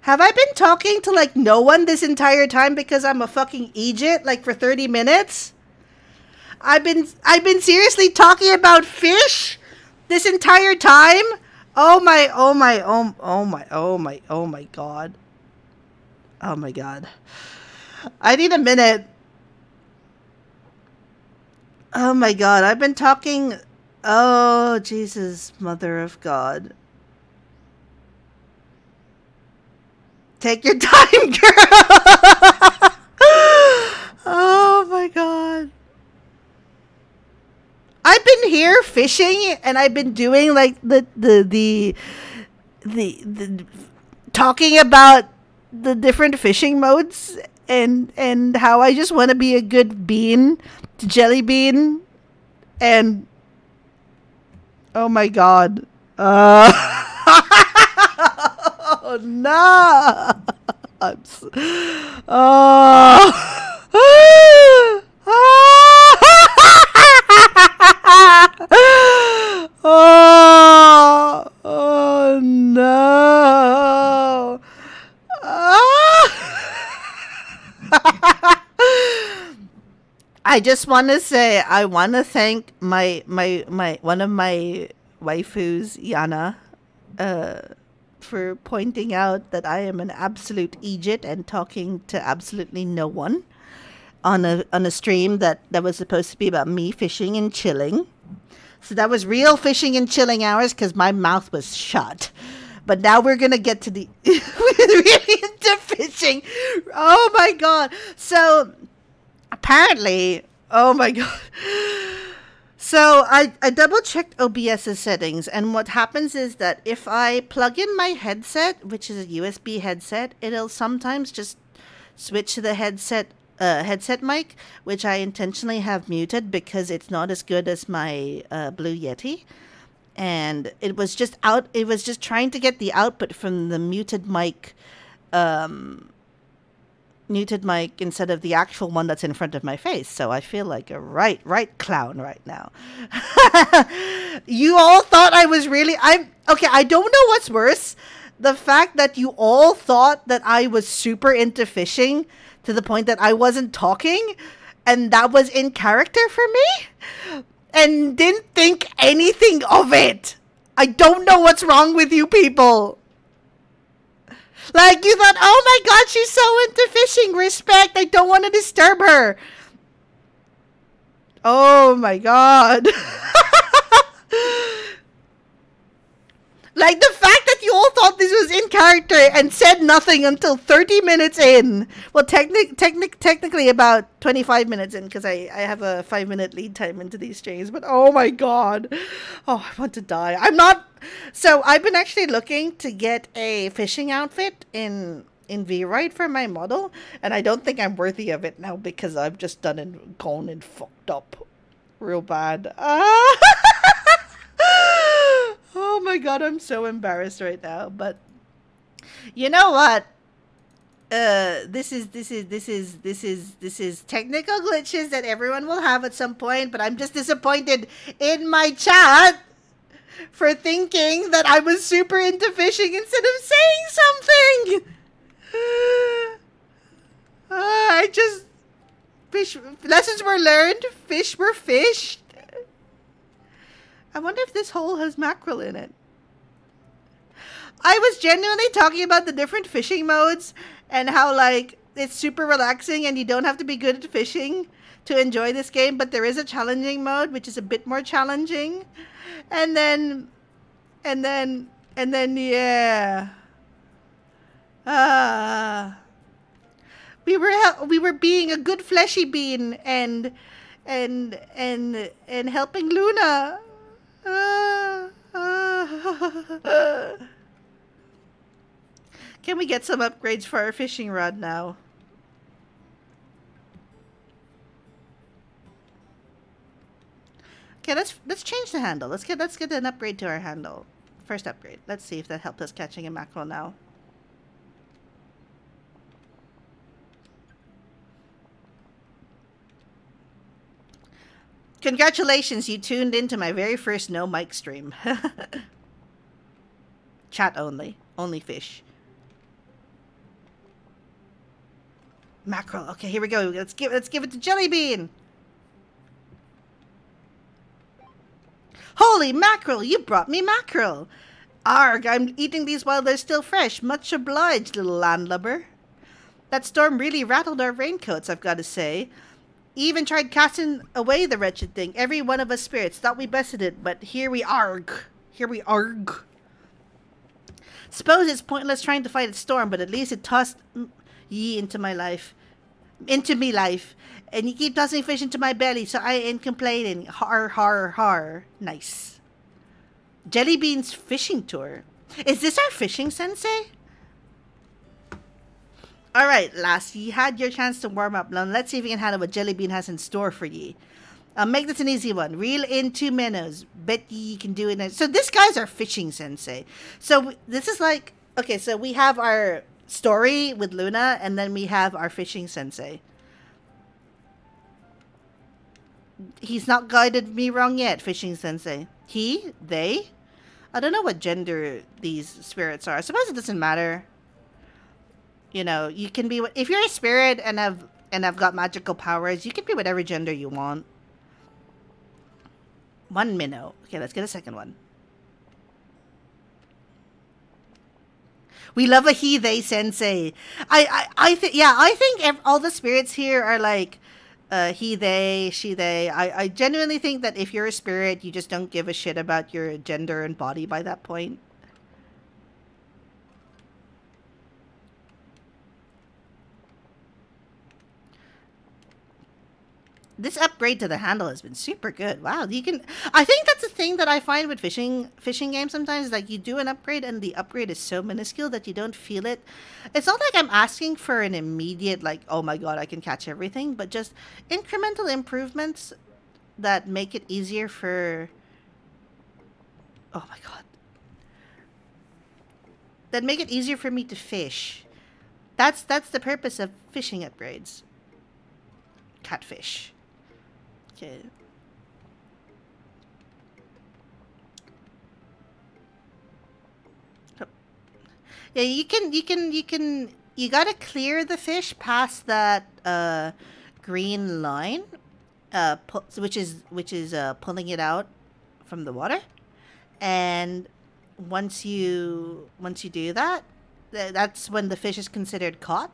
Have I been talking to like no one this entire time because I'm a fucking Egypt like for 30 minutes? I've been seriously talking about fish this entire time? Oh my, oh my, oh my, oh my, oh my god. Oh my god. I need a minute. Oh my god, I've been talking. Oh, Jesus, Mother of God. Take your time, girl. Oh my god. I've been here fishing and I've been doing like the talking about the different fishing modes and how I just want to be a good bean, jelly bean, and oh my god. Oh no. Oh. Oh, oh no. I just want to say I want to thank my one of my waifus, Yana, for pointing out that I am an absolute Egypt and talking to absolutely no one on a stream that was supposed to be about me fishing and chilling. So that was real fishing and chilling hours because my mouth was shut. But now we're going to get to the we're really into fishing. Oh my god. So apparently, oh my god. So I double checked OBS's settings, and what happens is that if I plug in my headset, which is a USB headset, it'll sometimes just switch to the headset mic, which I intentionally have muted because it's not as good as my Blue Yeti. And it was just trying to get the output from the muted mic instead of the actual one that's in front of my face. So I feel like a right clown right now. You all thought I was really okay, I don't know what's worse. The fact that you all thought that I was super into fishing to the point that I wasn't talking and that was in character for me and didn't think anything of it. I don't know what's wrong with you people. Like, you thought, oh my god, she's so into fishing. Respect. I don't want to disturb her. Oh my god. Like, the fact that you all thought this was in character and said nothing until 30 minutes in. Well, technically about 25 minutes in, because I have a 5-minute lead time into these streams. But oh my god. Oh, I want to die. I'm not... So, I've been actually looking to get a fishing outfit in V-Ride for my model. And I don't think I'm worthy of it now because I've just done and gone and fucked up real bad. Oh my god, I'm so embarrassed right now. But you know what? This is technical glitches that everyone will have at some point, but I'm just disappointed in my chat for thinking that I was super into fishing instead of saying something. I just lessons were learned, fish were fished. I wonder if this hole has mackerel in it. I was genuinely talking about the different fishing modes and how, like, it's super relaxing and you don't have to be good at fishing to enjoy this game, but there is a challenging mode, which is a bit more challenging. And then, yeah. We were being a good fleshy bean and helping Luna. Can we get some upgrades for our fishing rod now? Okay, let's change the handle. Let's get an upgrade to our handle. First upgrade. Let's see if that helps us catching a mackerel now. Congratulations, you tuned into my very first no mic stream. Chat only. Only fish. Mackerel. Okay, here we go. Let's give it to Jelly Bean. Holy mackerel, you brought me mackerel. Arg, I'm eating these while they're still fresh. Much obliged, little landlubber. That storm really rattled our raincoats, I've got to say. Even tried casting away the wretched thing. Every one of us spirits thought we bested it, but here we arg. Here we arg. Suppose it's pointless trying to fight its storm, but at least it tossed ye into my life. Into me life. And you keep tossing fish into my belly, so I ain't complaining. Har, har, har. Nice. Jelly Bean's fishing tour. Is this our fishing sensei? Alright, lass, ye had your chance to warm up. Now let's see if we can handle what Jelly Bean has in store for ye. I'll make this an easy one. Reel in 2 minnows. Bet ye can do it. So this guy's our fishing sensei. So this is like... Okay, so we have our story with Luna, and then we have our fishing sensei. He's not guided me wrong yet, fishing sensei. He? They? I don't know what gender these spirits are. I suppose it doesn't matter. You know, you can be... If you're a spirit and have got magical powers, you can be whatever gender you want. 1 minnow. Okay, let's get a second one. We love a he, they sensei. I think all the spirits here are like he, they, she, they. I genuinely think that if you're a spirit, you just don't give a shit about your gender and body by that point. This upgrade to the handle has been super good. Wow, you can... I think that's a thing that I find with fishing games sometimes. Like, you do an upgrade, and the upgrade is so minuscule that you don't feel it. It's not like I'm asking for an immediate, like, oh my god, I can catch everything. But just incremental improvements that make it easier for... Oh my god. That make it easier for me to fish. That's the purpose of fishing upgrades. Catfish. Okay. Yeah, you gotta clear the fish past that green line, which is pulling it out from the water, and once you do that, that's when the fish is considered caught.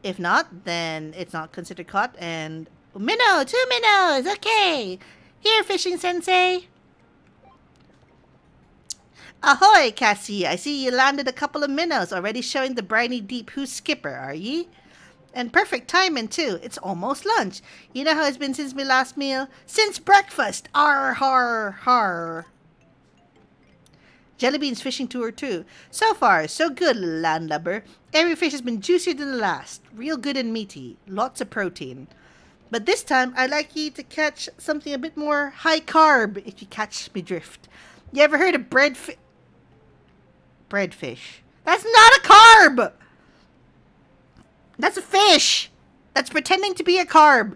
If not, then it's not considered caught. And minnow, 2 minnows, okay. Here, fishing sensei. Ahoy, Cassie. I see you landed a couple of minnows, already showing the briny deep. Who's skipper, are ye? And perfect timing, too. It's almost lunch. You know how it's been since my last meal? Since breakfast. Arr, har, har. Jellybean's fishing tour, too. So far, so good, landlubber. Every fish has been juicier than the last. Real good and meaty. Lots of protein. But this time, I'd like ye to catch something a bit more high carb, if you catch me drift. You ever heard of breadfish? That's not a carb! That's a fish! That's pretending to be a carb.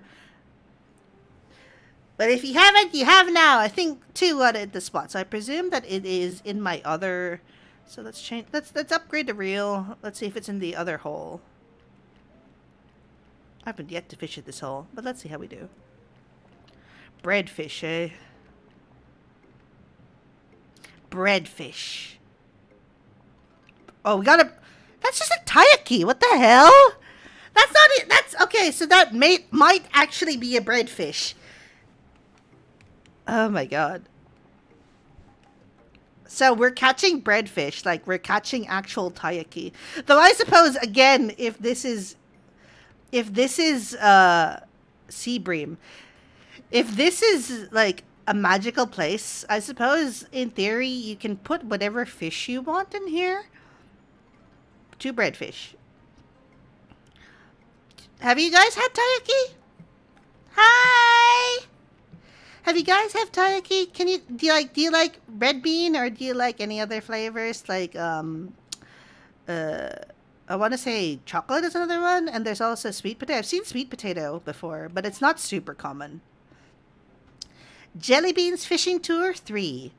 But if you haven't, you have now. I think 2 out of the spots. So I presume that it is in my other... So let's change... Let's upgrade the reel. Let's see if it's in the other hole. I haven't yet to fish at this hole, but let's see how we do. Breadfish, eh? Breadfish. Oh, we got a... That's just a taiyaki. What the hell? That's not it. That's... Okay, so that might actually be a breadfish. Oh my god. So we're catching breadfish, like we're catching actual taiyaki. Though I suppose, again, if this is sea bream, if this is like a magical place, I suppose in theory you can put whatever fish you want in here. 2 breadfish. Have you guys had taiyaki? Hi! Have you guys have taiyaki? Do you like red bean, or do you like any other flavors? Like I want to say chocolate is another one, and there's also sweet potato. I've seen sweet potato before, but it's not super common. Jellybean's fishing tour 3.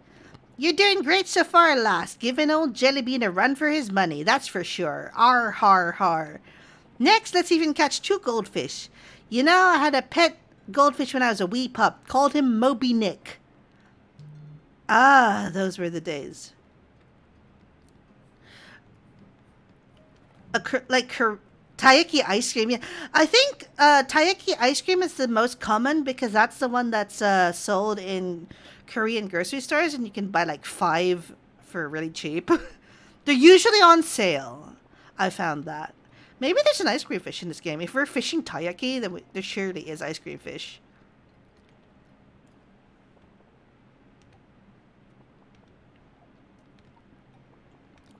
You're doing great so far, lass. Giving old Jellybean a run for his money, that's for sure. Arr, har, har. Next, let's even catch 2 goldfish. You know, I had a pet goldfish when I was a wee pup. Called him Moby Nick. Ah, those were the days. Taiyaki ice cream. Yeah, I think taiyaki ice cream is the most common because that's the one that's sold in Korean grocery stores, and you can buy like 5 for really cheap. They're usually on sale. I found that. Maybe there's an ice cream fish in this game. If we're fishing taiyaki, then there surely is ice cream fish.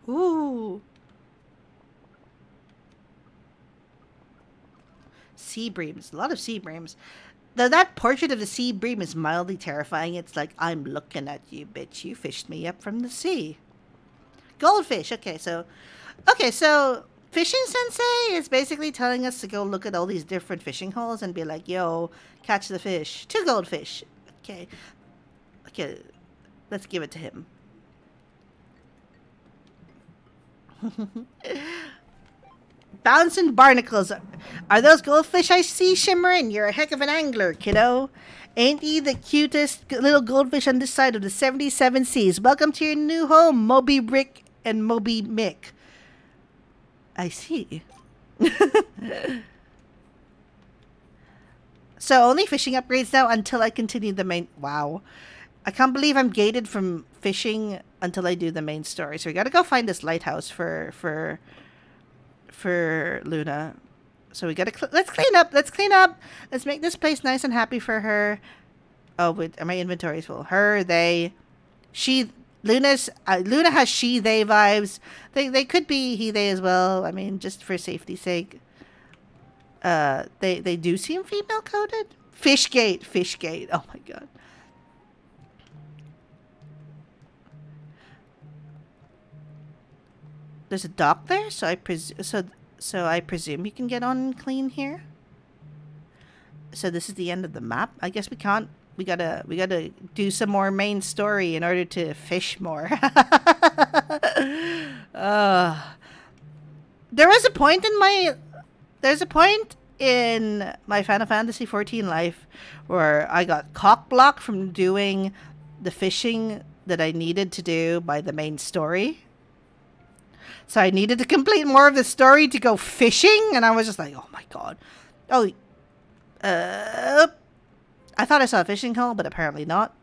Ooh. Sea breams. A lot of sea breams. Though that portrait of the sea bream is mildly terrifying. It's like, I'm looking at you, bitch. You fished me up from the sea. Goldfish. Okay, so Fishing Sensei is basically telling us to go look at all these different fishing holes and be like, yo, catch the fish. 2 goldfish. Okay. Okay, let's give it to him. Bouncing barnacles. Are those goldfish I see shimmering? You're a heck of an angler, kiddo. Ain't he the cutest little goldfish on this side of the 77 seas? Welcome to your new home, Moby Rick and Moby Mick. I see. So only fishing upgrades now until I continue the main... Wow. I can't believe I'm gated from fishing until I do the main story. So we gotta go find this lighthouse for Luna. So we gotta... Let's clean up. Let's clean up. Let's make this place nice and happy for her. Oh, wait. My inventory's full. Her, they, she... Luna has she, they vibes. They could be he, they as well. I mean, just for safety's sake. They do seem female coded. Fishgate. Oh my god. There's a dock there, so I presume you can get on and clean here. So this is the end of the map. I guess we can't. We gotta do some more main story in order to fish more. There's a point in my Final Fantasy XIV life where I got cock-blocked from doing the fishing that I needed to do by the main story. So I needed to complete more of the story to go fishing, and I was just like, oh my god. Oh, I thought I saw a fishing hole, but apparently not.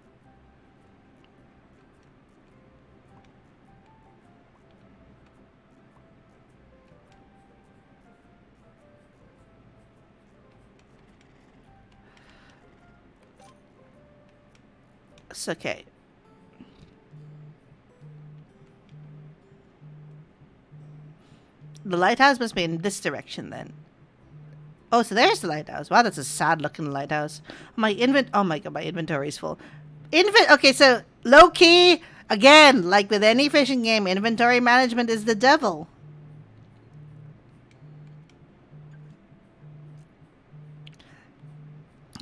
It's okay. The lighthouse must be in this direction then. Oh, so there's the lighthouse. Wow, that's a sad looking lighthouse. Oh my god, my inventory's full. Okay, so low key, again, like with any fishing game, inventory management is the devil.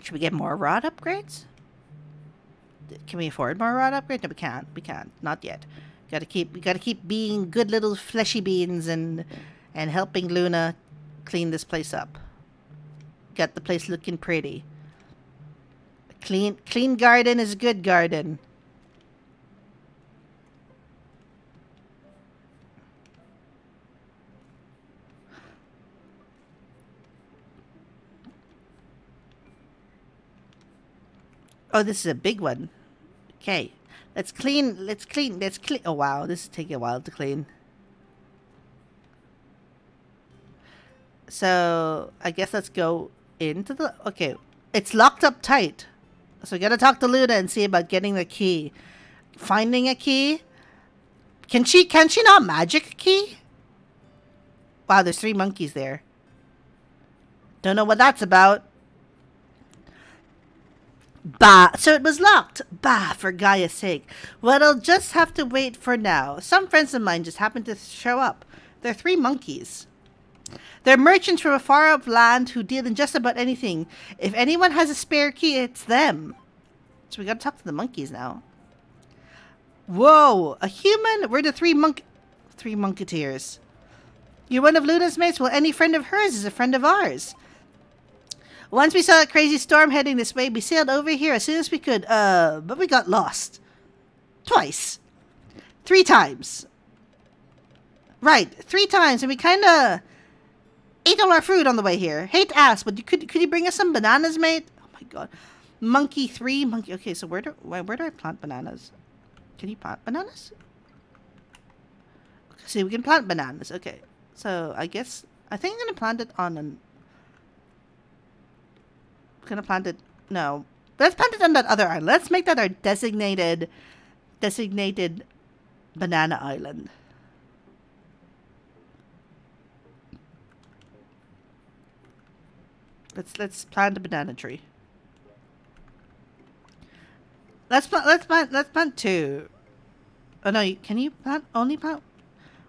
Should we get more rod upgrades? Can we afford more rod upgrades? No, we can't. We can't. Not yet. We gotta keep being good little fleshy beans and helping Luna clean this place up. Got the place looking pretty. Clean garden is a good garden. Oh, this is a big one. Okay. Let's clean. Oh, wow. This is taking a while to clean. So, I guess let's go into the... Okay. It's locked up tight. So, we gotta talk to Luna and see about getting the key. Finding a key. Can she not magic a key? Wow, there's 3 monkeys there. Don't know what that's about. Bah! So it was locked. Bah! For Gaia's sake. Well, I'll just have to wait for now. Some friends of mine just happened to show up. They're 3 monkeys. They're merchants from a far-off land who deal in just about anything. If anyone has a spare key, it's them. So we gotta talk to the monkeys now. Whoa! A human? We're the 3 Monketeers. You're one of Luna's mates. Well, any friend of hers is a friend of ours. Once we saw a crazy storm heading this way, we sailed over here as soon as we could, but we got lost. Twice. 3 times. Right, 3 times, and we kinda ate all our food on the way here. Hate to ask, but could you bring us some bananas, mate? Oh my god. Monkey 3, monkey... Okay, so where do I plant bananas? Can you plant bananas? See, we can plant bananas. Okay, so I think I'm gonna plant it on an... I'm gonna plant it... No. Let's plant it on that other island. Let's make that our designated banana island. Let's plant a banana tree. Let's plant 2. Oh no, can you only plant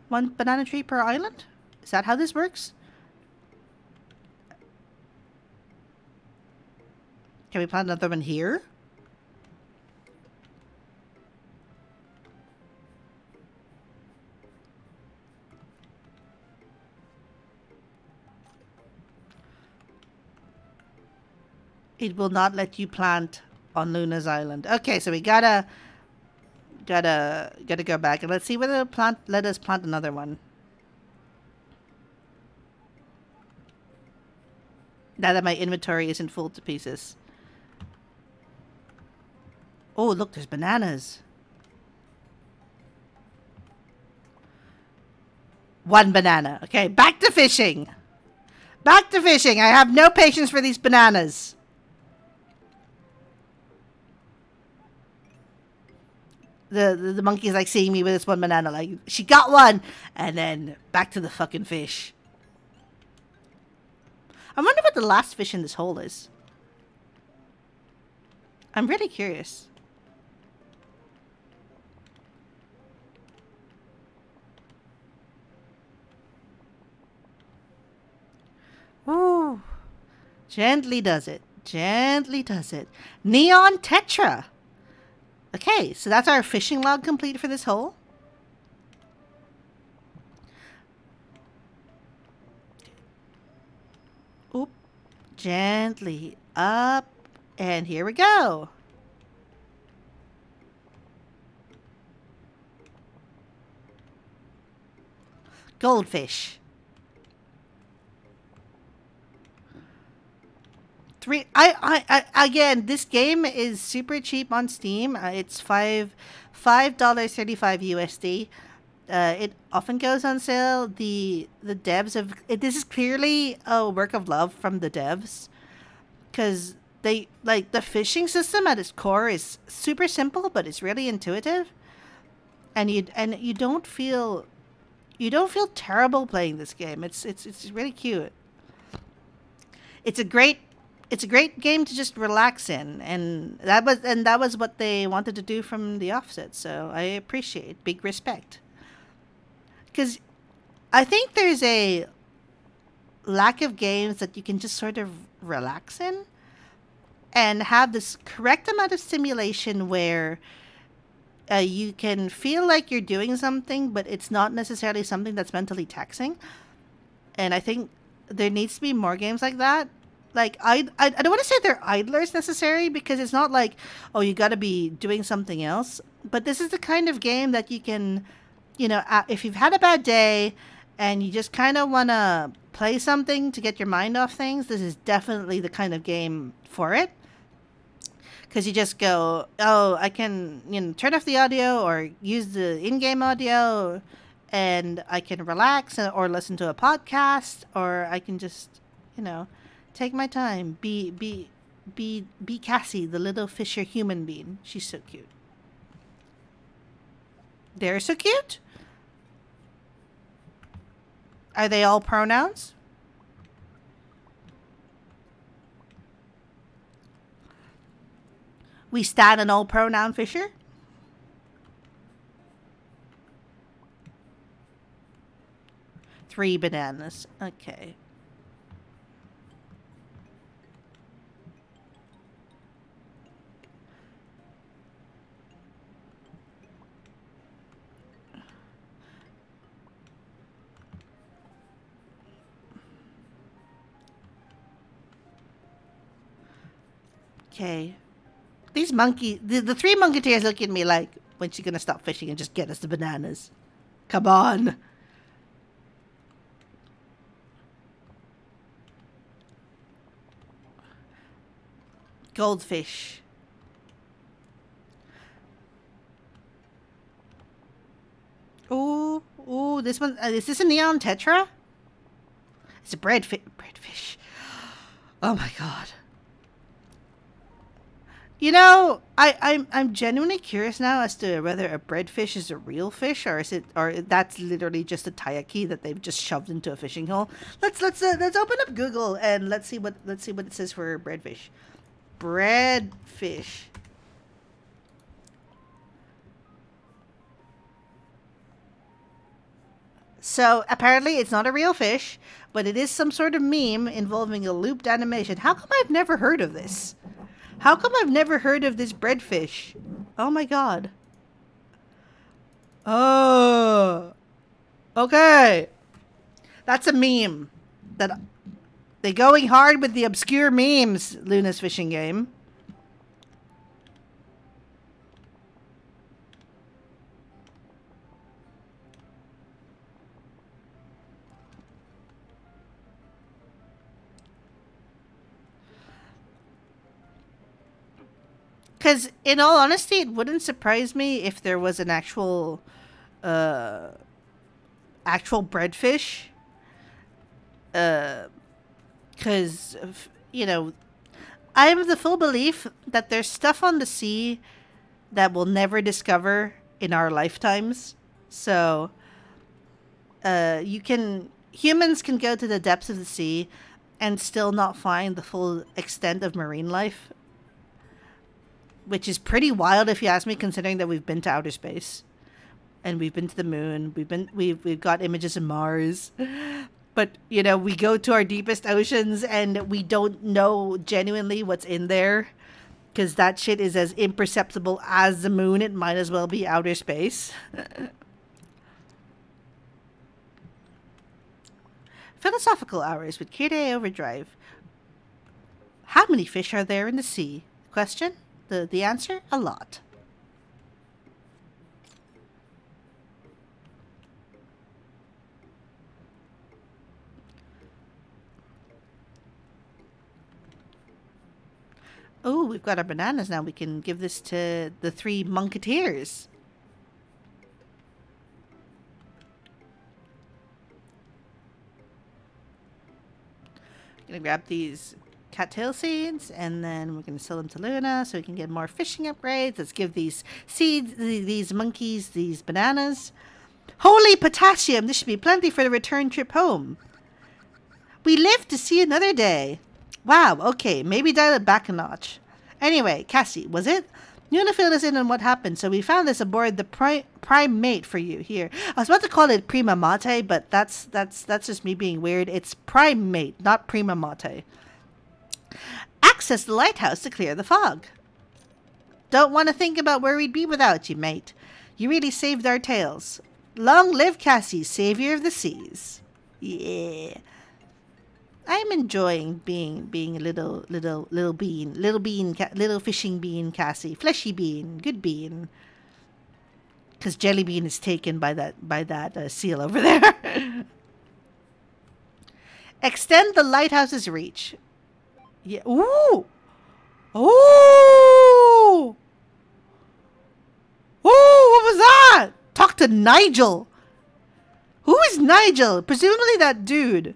1 banana tree per island? Is that how this works? Can we plant another one here? It will not let you plant on Luna's island. Okay, so we gotta go back and let's see whether it'll let us plant another one. Now that my inventory isn't full to pieces. Oh, look, there's bananas. 1 banana. Okay, back to fishing. Back to fishing. I have no patience for these bananas. The monkey's like seeing me with this 1 banana. Like, she got 1. And then back to the fucking fish. I wonder what the last fish in this hole is. I'm really curious. Ooh. Gently does it. Gently does it. Neon Tetra. Okay, so that's our fishing log complete for this hole. Oop. Gently up. And here we go. Goldfish. 3. Again, this game is super cheap on Steam. It's $5.35 USD. It often goes on sale. The devs have... This is clearly a work of love from the devs. Because they... Like, the fishing system at its core is super simple, but it's really intuitive. And you don't feel... You don't feel terrible playing this game. It's really cute. It's a great game to just relax in, and that was what they wanted to do from the offset. So I appreciate, big respect. Because I think there's a lack of games that you can just sort of relax in and have this correct amount of stimulation where you can feel like you're doing something, but it's not necessarily something that's mentally taxing. And I think there needs to be more games like that. Like, I don't want to say they're idlers necessarily, because it's not like, oh, you got to be doing something else. But this is the kind of game that you can, you know, if you've had a bad day and you just kind of want to play something to get your mind off things, this is definitely the kind of game for it. Because you just go, oh, I can, you know, turn off the audio or use the in-game audio, and I can relax or listen to a podcast, or I can just, you know, take my time. Be Cassie, the little fisher human being. She's so cute. They're so cute. Are they all pronouns? We stand an all pronoun fisher? Three bananas. Okay. Okay. These the three musketeers look at me like, when's she gonna stop fishing and just get us the bananas? Come on. Goldfish. Ooh, ooh, this one, is this a neon tetra? It's a breadfish. Oh my god. You know, I'm genuinely curious now as to whether a breadfish is a real fish or is it, or that's literally just a taiyaki that they've just shoved into a fishing hole. Let's open up Google and let's see what it says for breadfish. Breadfish. So apparently it's not a real fish, but it is some sort of meme involving a looped animation. How come I've never heard of this? How come I've never heard of this breadfish? Oh my god. Oh. Okay. That's a meme. That they're going hard with the obscure memes, Luna's fishing game. Because, in all honesty, it wouldn't surprise me if there was an actual breadfish. Because, you know, I have the full belief that there's stuff on the sea that we'll never discover in our lifetimes. So, humans can go to the depths of the sea and still not find the full extent of marine life. Which is pretty wild if you ask me, considering that we've been to outer space. And we've been to the moon. We've got images of Mars. But, you know, we go to our deepest oceans and we don't know genuinely what's in there. Because that shit is as imperceptible as the moon. It might as well be outer space. Philosophical hours with Kyrie Overdrive. How many fish are there in the sea? Question? The answer? A lot. Oh, we've got our bananas now. We can give this to the three musketeers. Gonna grab these cattail seeds, and then we're going to sell them to Luna so we can get more fishing upgrades. Let's give these seeds, these monkeys, these bananas. Holy potassium! This should be plenty for the return trip home. We live to see another day. Wow, okay, maybe dial it back a notch. Anyway, Cassie, was it? Luna filled us in on what happened, so we found this aboard the prime mate for you here. I was about to call it prima mate, but that's just me being weird. It's prime mate, not prima mate. Access the lighthouse to clear the fog. Don't want to think about where we'd be without you, mate. You really saved our tails. Long live Cassie, savior of the seas. Yeah. I'm enjoying being a little fishing bean, Cassie. Fleshy bean, good bean. Because Jelly Bean is taken by that seal over there. Extend the lighthouse's reach. Yeah. Ooh. Ooh. Ooh. What was that? Talk to Nigel. Who is Nigel? Presumably that dude.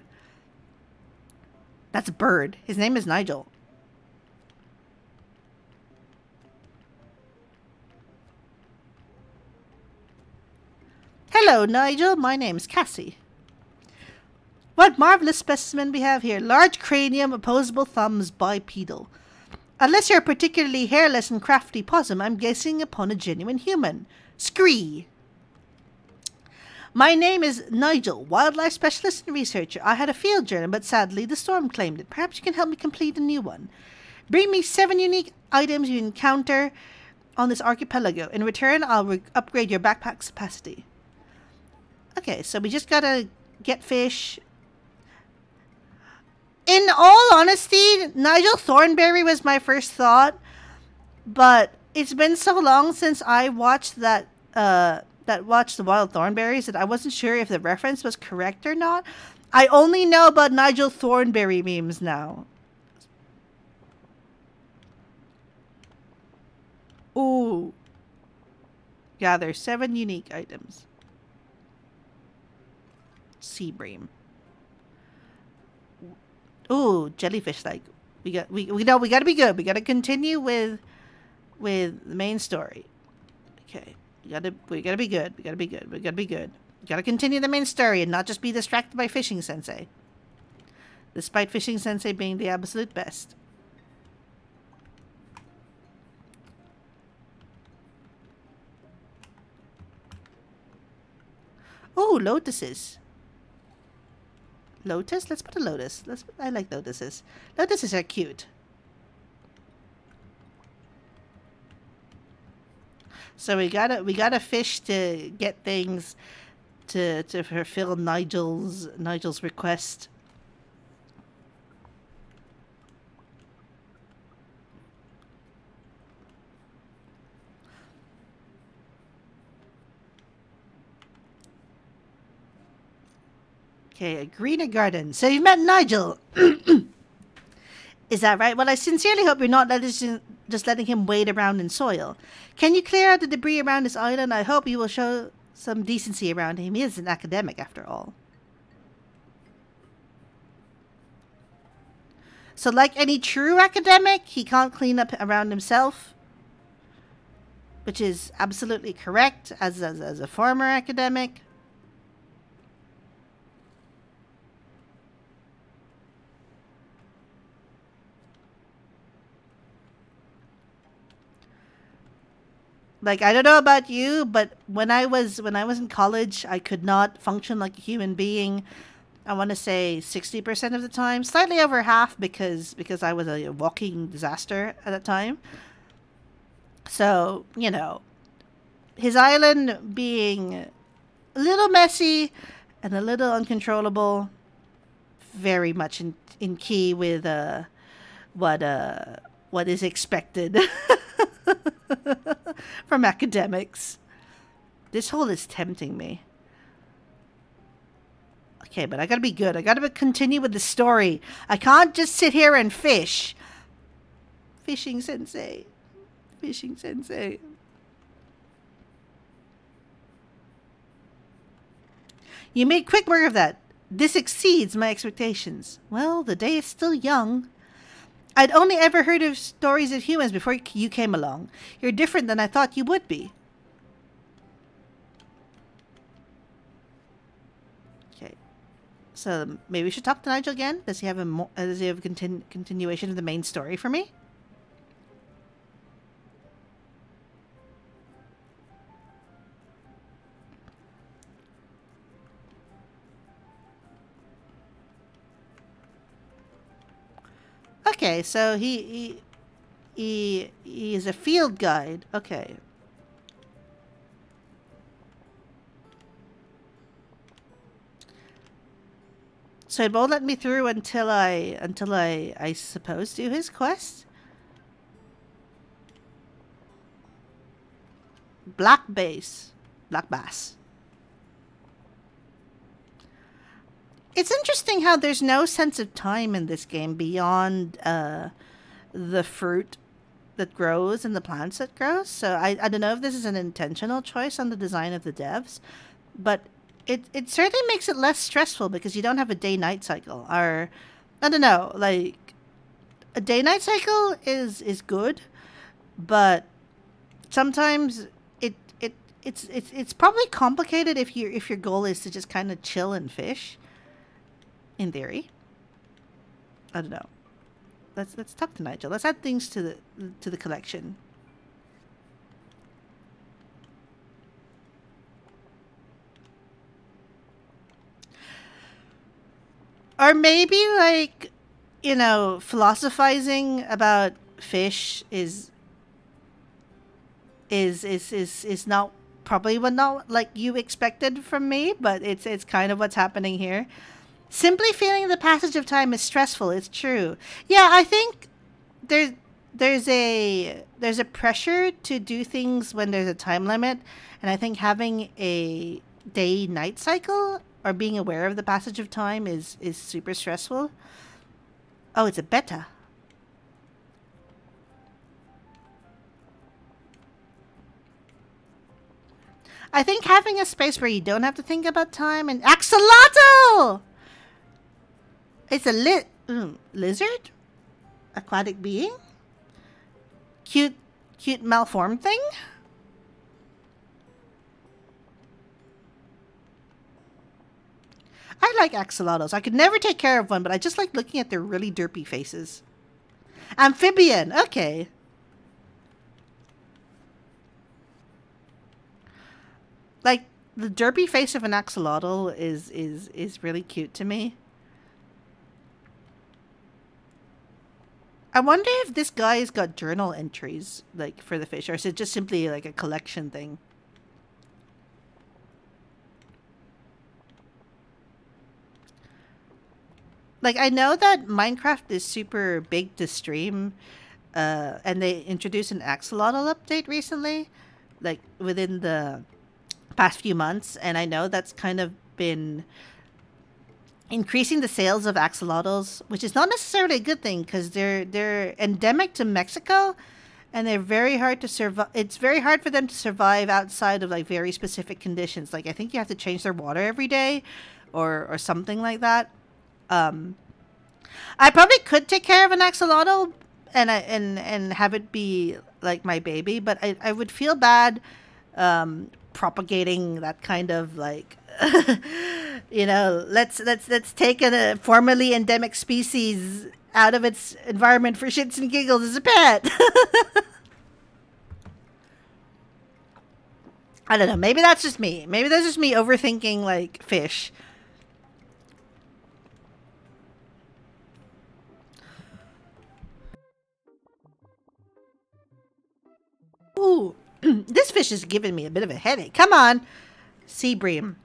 That's a bird. His name is Nigel. Hello, Nigel. My name's Cassie. What marvelous specimen we have here. Large cranium, opposable thumbs, bipedal. Unless you're a particularly hairless and crafty possum, I'm guessing upon a genuine human. Scree. My name is Nigel, wildlife specialist and researcher. I had a field journal, but sadly the storm claimed it. Perhaps you can help me complete a new one. Bring me 7 unique items you encounter on this archipelago. In return, I'll upgrade your backpack's capacity. Okay, so we just gotta get fish. In all honesty, Nigel Thornberry was my first thought, but it's been so long since I watched watched the Wild Thornberries that I wasn't sure if the reference was correct or not. I only know about Nigel Thornberry memes now. Ooh. Yeah, there's 7 unique items. Sea bream. Ooh, jellyfish like. We know we gotta be good. We gotta continue with the main story. Okay. We gotta be good. We gotta be good. We gotta be good. We gotta continue the main story and not just be distracted by Fishing Sensei. Despite Fishing Sensei being the absolute best. Oh, lotuses. Lotus? Let's put a lotus. I like lotuses. Lotuses are cute. So we gotta fish to get things to fulfill Nigel's request. Okay, a greener garden. So you've met Nigel. Is that right? Well, I sincerely hope you're not just letting him wade around in soil. Can you clear out the debris around his island? I hope you will show some decency around him. He is an academic, after all. So like any true academic, he can't clean up around himself. Which is absolutely correct as a former academic. Like, I don't know about you, but when I was in college, I could not function like a human being. I want to say 60% of the time, slightly over half because I was a walking disaster at that time. So, you know, his island being a little messy and a little uncontrollable, very much in key with what is expected from academics. This hole is tempting me. Okay, but I gotta be good. I gotta continue with the story. I can't just sit here and fish. Fishing Sensei. Fishing Sensei. You made quick work of that. This exceeds my expectations. Well, the day is still young. I'd only ever heard of stories of humans before you came along. You're different than I thought you would be. Okay. So maybe we should talk to Nigel again. Does he have a continuation of the main story for me? Okay, so he is a field guide. Okay. So it won't let me through until I suppose do his quest. Black bass. Black bass. It's interesting how there's no sense of time in this game beyond the fruit that grows and the plants that grows. So I don't know if this is an intentional choice on the design of the devs, but it certainly makes it less stressful because you don't have a day-night cycle. Or, I don't know, like, a day-night cycle is good, but sometimes it's probably complicated if your goal is to just kind of chill and fish. In theory. I don't know. Let's talk to Nigel. Let's add things to the collection. Or maybe, like, you know, philosophizing about fish is not probably not like you expected from me, but it's kind of what's happening here. Simply feeling the passage of time is stressful. It's true. Yeah, I think there there's a pressure to do things when there's a time limit, and I think having a day night cycle or being aware of the passage of time is super stressful. Oh, it's a beta. I think having a space where you don't have to think about time and axolotl. It's a lizard, aquatic being, cute, cute malformed thing. I like axolotls. I could never take care of one, but I just like looking at their really derpy faces. Amphibian. Okay. Like the derpy face of an axolotl is really cute to me. I wonder if this guy's got journal entries like for the fish, or is it just simply like a collection thing? Like I know that Minecraft is super big to stream, and they introduced an axolotl update recently, like within the past few months, and I know that's kind of been increasing the sales of axolotls, which is not necessarily a good thing because they're endemic to Mexico, and they're very hard to survive. It's very hard for them to survive outside of like very specific conditions. Like I think you have to change their water every day, or something like that. Um, I probably could take care of an axolotl and have it be like my baby, but I would feel bad propagating that kind of like let's take a formerly endemic species out of its environment for shits and giggles as a pet. I don't know. Maybe that's just me. Maybe that's just me overthinking like fish. Ooh, this fish is giving me a bit of a headache. Come on, sea bream.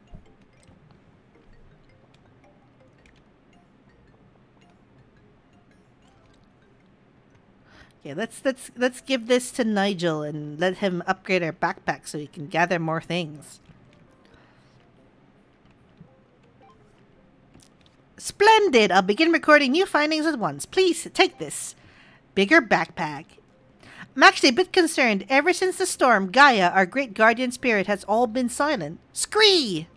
Okay, let's give this to Nigel and let him upgrade our backpack so he can gather more things. Splendid! I'll begin recording new findings at once. Please take this. Bigger backpack. I'm actually a bit concerned. Ever since the storm, Gaia, our great guardian spirit, has all been silent. Scree!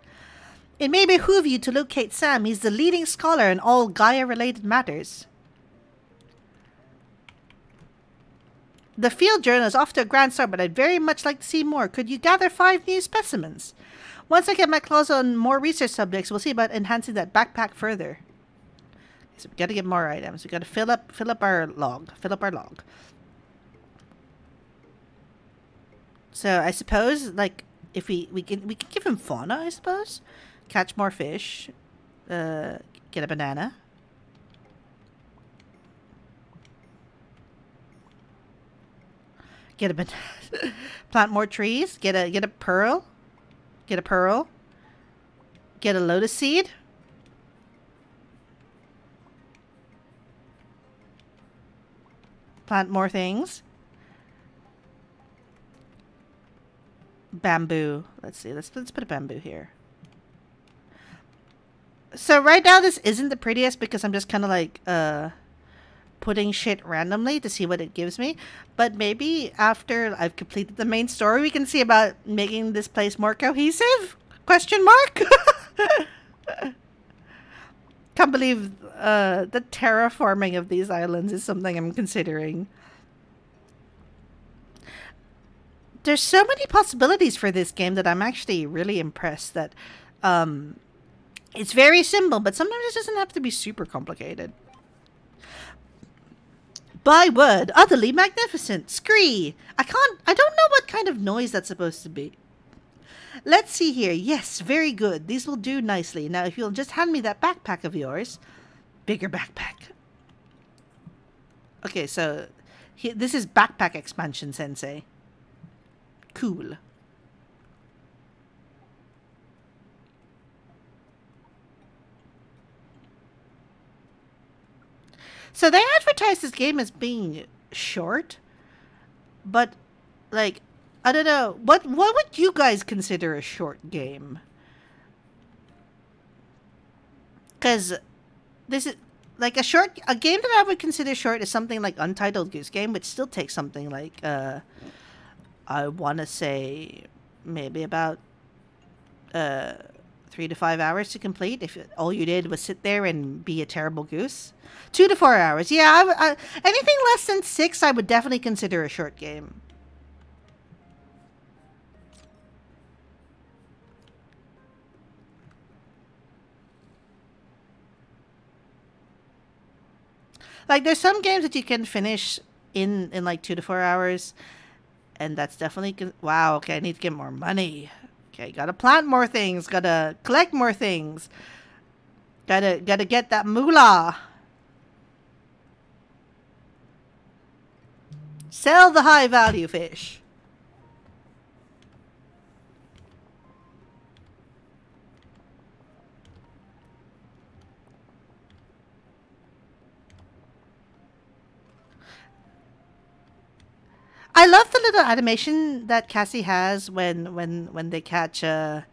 It may behoove you to locate Sam. He's the leading scholar in all Gaia-related matters. The field journal is off to a grand start, but I'd very much like to see more. Could you gather 5 new specimens? Once I get my claws on more research subjects, we'll see about enhancing that backpack further. So we gotta get more items. We gotta fill up our log. Fill up our log. So I suppose, like, if we can give him fauna, I suppose. Catch more fish. Get a banana. Get a banana. Plant more trees. Get a pearl. Get a pearl. Get a lotus seed. Plant more things. Bamboo. Let's see. Let's put a bamboo here. So right now this isn't the prettiest because I'm just kind of like putting shit randomly to see what it gives me. But maybe after I've completed the main story, we can see about making this place more cohesive? Question mark? Can't believe the terraforming of these islands is something I'm considering. There's so many possibilities for this game that I'm actually really impressed that it's very simple, but sometimes it doesn't have to be super complicated. Buy wood, utterly magnificent. Scree! I don't know what kind of noise that's supposed to be. Let's see here. Yes, very good. These will do nicely. Now, if you'll just hand me that backpack of yours. Bigger backpack. Okay, so this is backpack expansion, Sensei. Cool. So they advertise this game as being short, but like I don't know what would you guys consider a short game? Because this is like a game that I would consider short is something like Untitled Goose Game, which still takes something like I want to say maybe about 3 to 5 hours to complete if all you did was sit there and be a terrible goose. 2 to 4 hours. Yeah, anything less than 6 I would definitely consider a short game. Like there's some games that you can finish in like 2 to 4 hours, and that's definitely wow. Okay, I need to get more money. Okay, gotta plant more things. Gotta collect more things. Gotta get that moolah. Sell the high value fish. I love the little animation that Cassie has when they catch a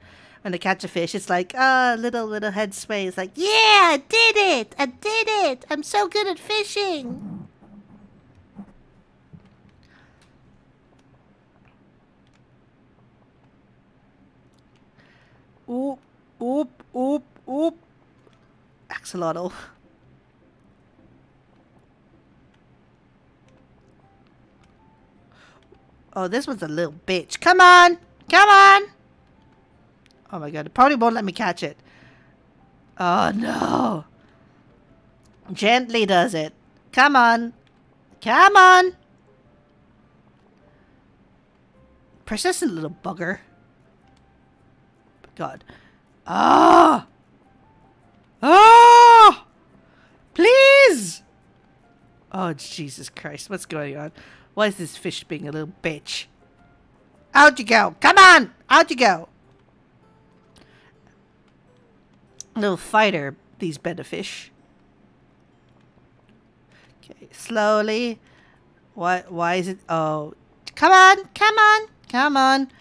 fish. It's like little head sway. It's like, yeah, I did it! I did it! I'm so good at fishing. Oop, oop, oop, oop. Axolotl. Oh, this one's a little bitch. Come on! Come on! Oh my god, it probably won't let me catch it. Oh no! Gently does it. Come on! Come on! Persistent little bugger. God. Ah! Ah! Please! Oh, Jesus Christ. What's going on? Why is this fish being a little bitch? Out you go. Come on. Out you go. Little fighter, these betta fish. Okay, slowly. Why is it? Oh, come on. Come on. Come on.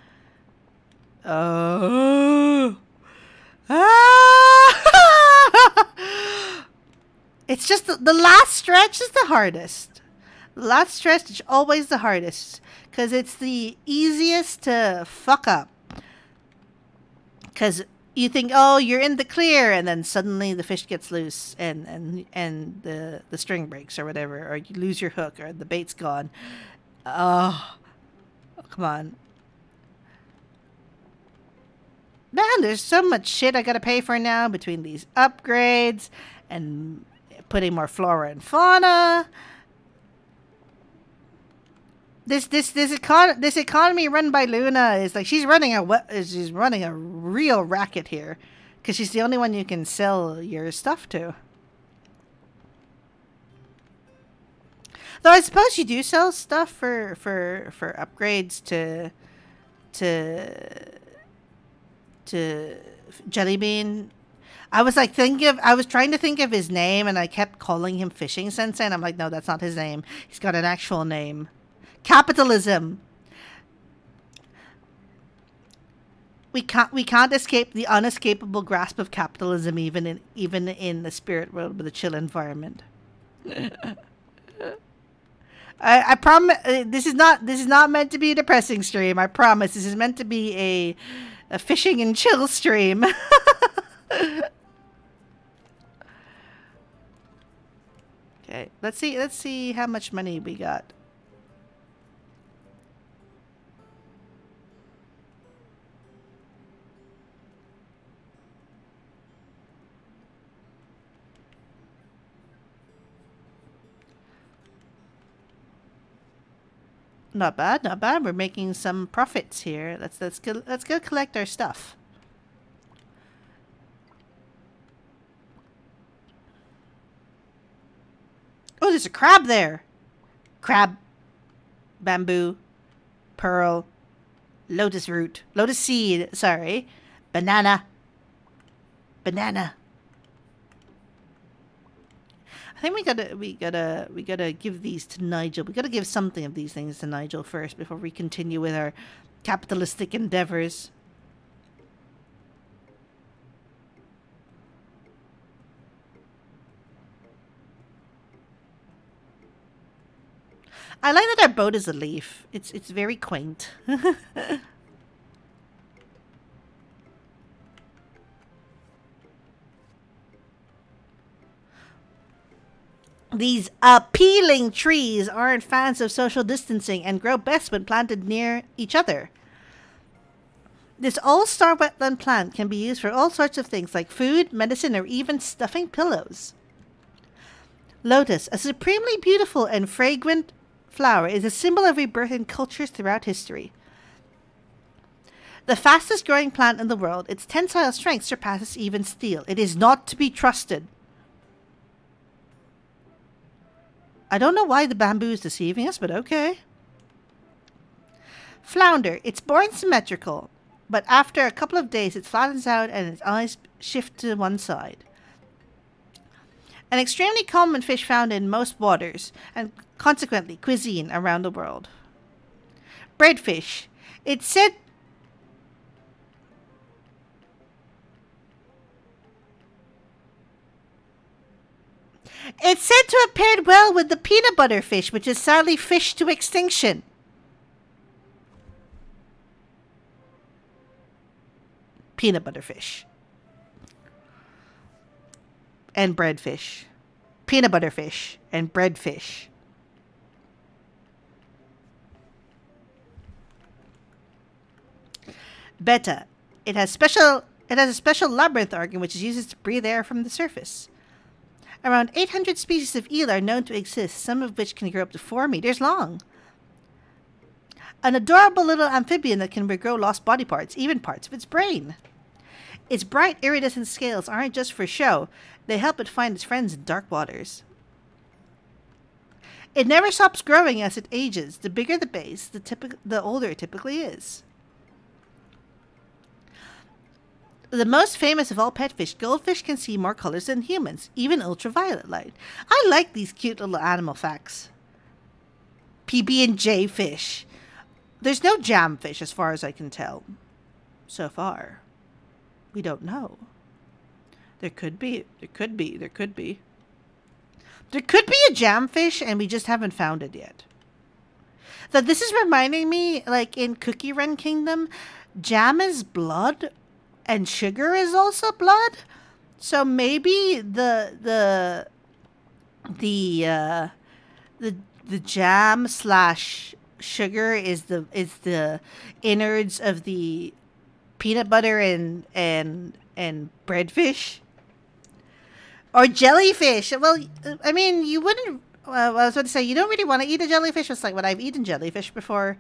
Oh. Ah! It's just the last stretch is the hardest. The last stretch is always the hardest because it's the easiest to fuck up. Because you think, oh, you're in the clear, and then suddenly the fish gets loose, and the string breaks or whatever, or you lose your hook, or the bait's gone. Oh, come on. Man, there's so much shit I gotta pay for now between these upgrades and putting more flora and fauna. This economy run by Luna is like she's running a real racket here, because she's the only one you can sell your stuff to. Though I suppose you do sell stuff for upgrades to Jellybean. I was trying to think of his name, and I kept calling him Fishing Sensei, and I'm like, no, that's not his name. He's got an actual name. Capitalism. We can't escape the unescapable grasp of capitalism, even in the spirit world with a chill environment. I promise this is not meant to be a depressing stream. I promise this is meant to be a fishing and chill stream. Okay, let's see how much money we got. Not bad, not bad. We're making some profits here. Let's go collect our stuff. Oh, there's a crab there. Crab, bamboo, pearl, lotus root, lotus seed, sorry, banana. I think we gotta give these to Nigel. We gotta give something of these things to Nigel first before we continue with our capitalistic endeavors. I like that our boat is a leaf. It's very quaint. These appealing trees aren't fans of social distancing and grow best when planted near each other. This all-star wetland plant can be used for all sorts of things like food, medicine, or even stuffing pillows. Lotus, a supremely beautiful and fragrant flower, is a symbol of rebirth in cultures throughout history. The fastest growing plant in the world, its tensile strength surpasses even steel. It is not to be trusted. I don't know why the bamboo is deceiving us, but okay. Flounder, it's born symmetrical, but after a couple of days it flattens out and its eyes shift to one side. An extremely common fish found in most waters, and consequently cuisine around the world. Breadfish. It's said to have paired well with the peanut butter fish, which is sadly fished to extinction. Peanut butter fish. And breadfish. Peanut butter fish and breadfish. Betta. It has a special labyrinth organ which is used to breathe air from the surface. Around 800 species of eel are known to exist, some of which can grow up to 4 meters long. An adorable little amphibian that can regrow lost body parts, even parts of its brain. Its bright iridescent scales aren't just for show, they help it find its friends in dark waters. It never stops growing as it ages. The bigger the base, the older it typically is. The most famous of all pet fish, goldfish can see more colors than humans, even ultraviolet light. I like these cute little animal facts. PB&J fish. There's no jam fish as far as I can tell. So far. We don't know. There could be. There could be. There could be. There could be a jam fish and we just haven't found it yet. So this is reminding me, like in Cookie Run Kingdom, jam is blood. And sugar is also blood, so maybe the jam slash sugar is the innards of the peanut butter and breadfish or jellyfish. Well, I mean, you wouldn't. I was about to say you don't really want to eat a jellyfish. It's like when I've eaten jellyfish before,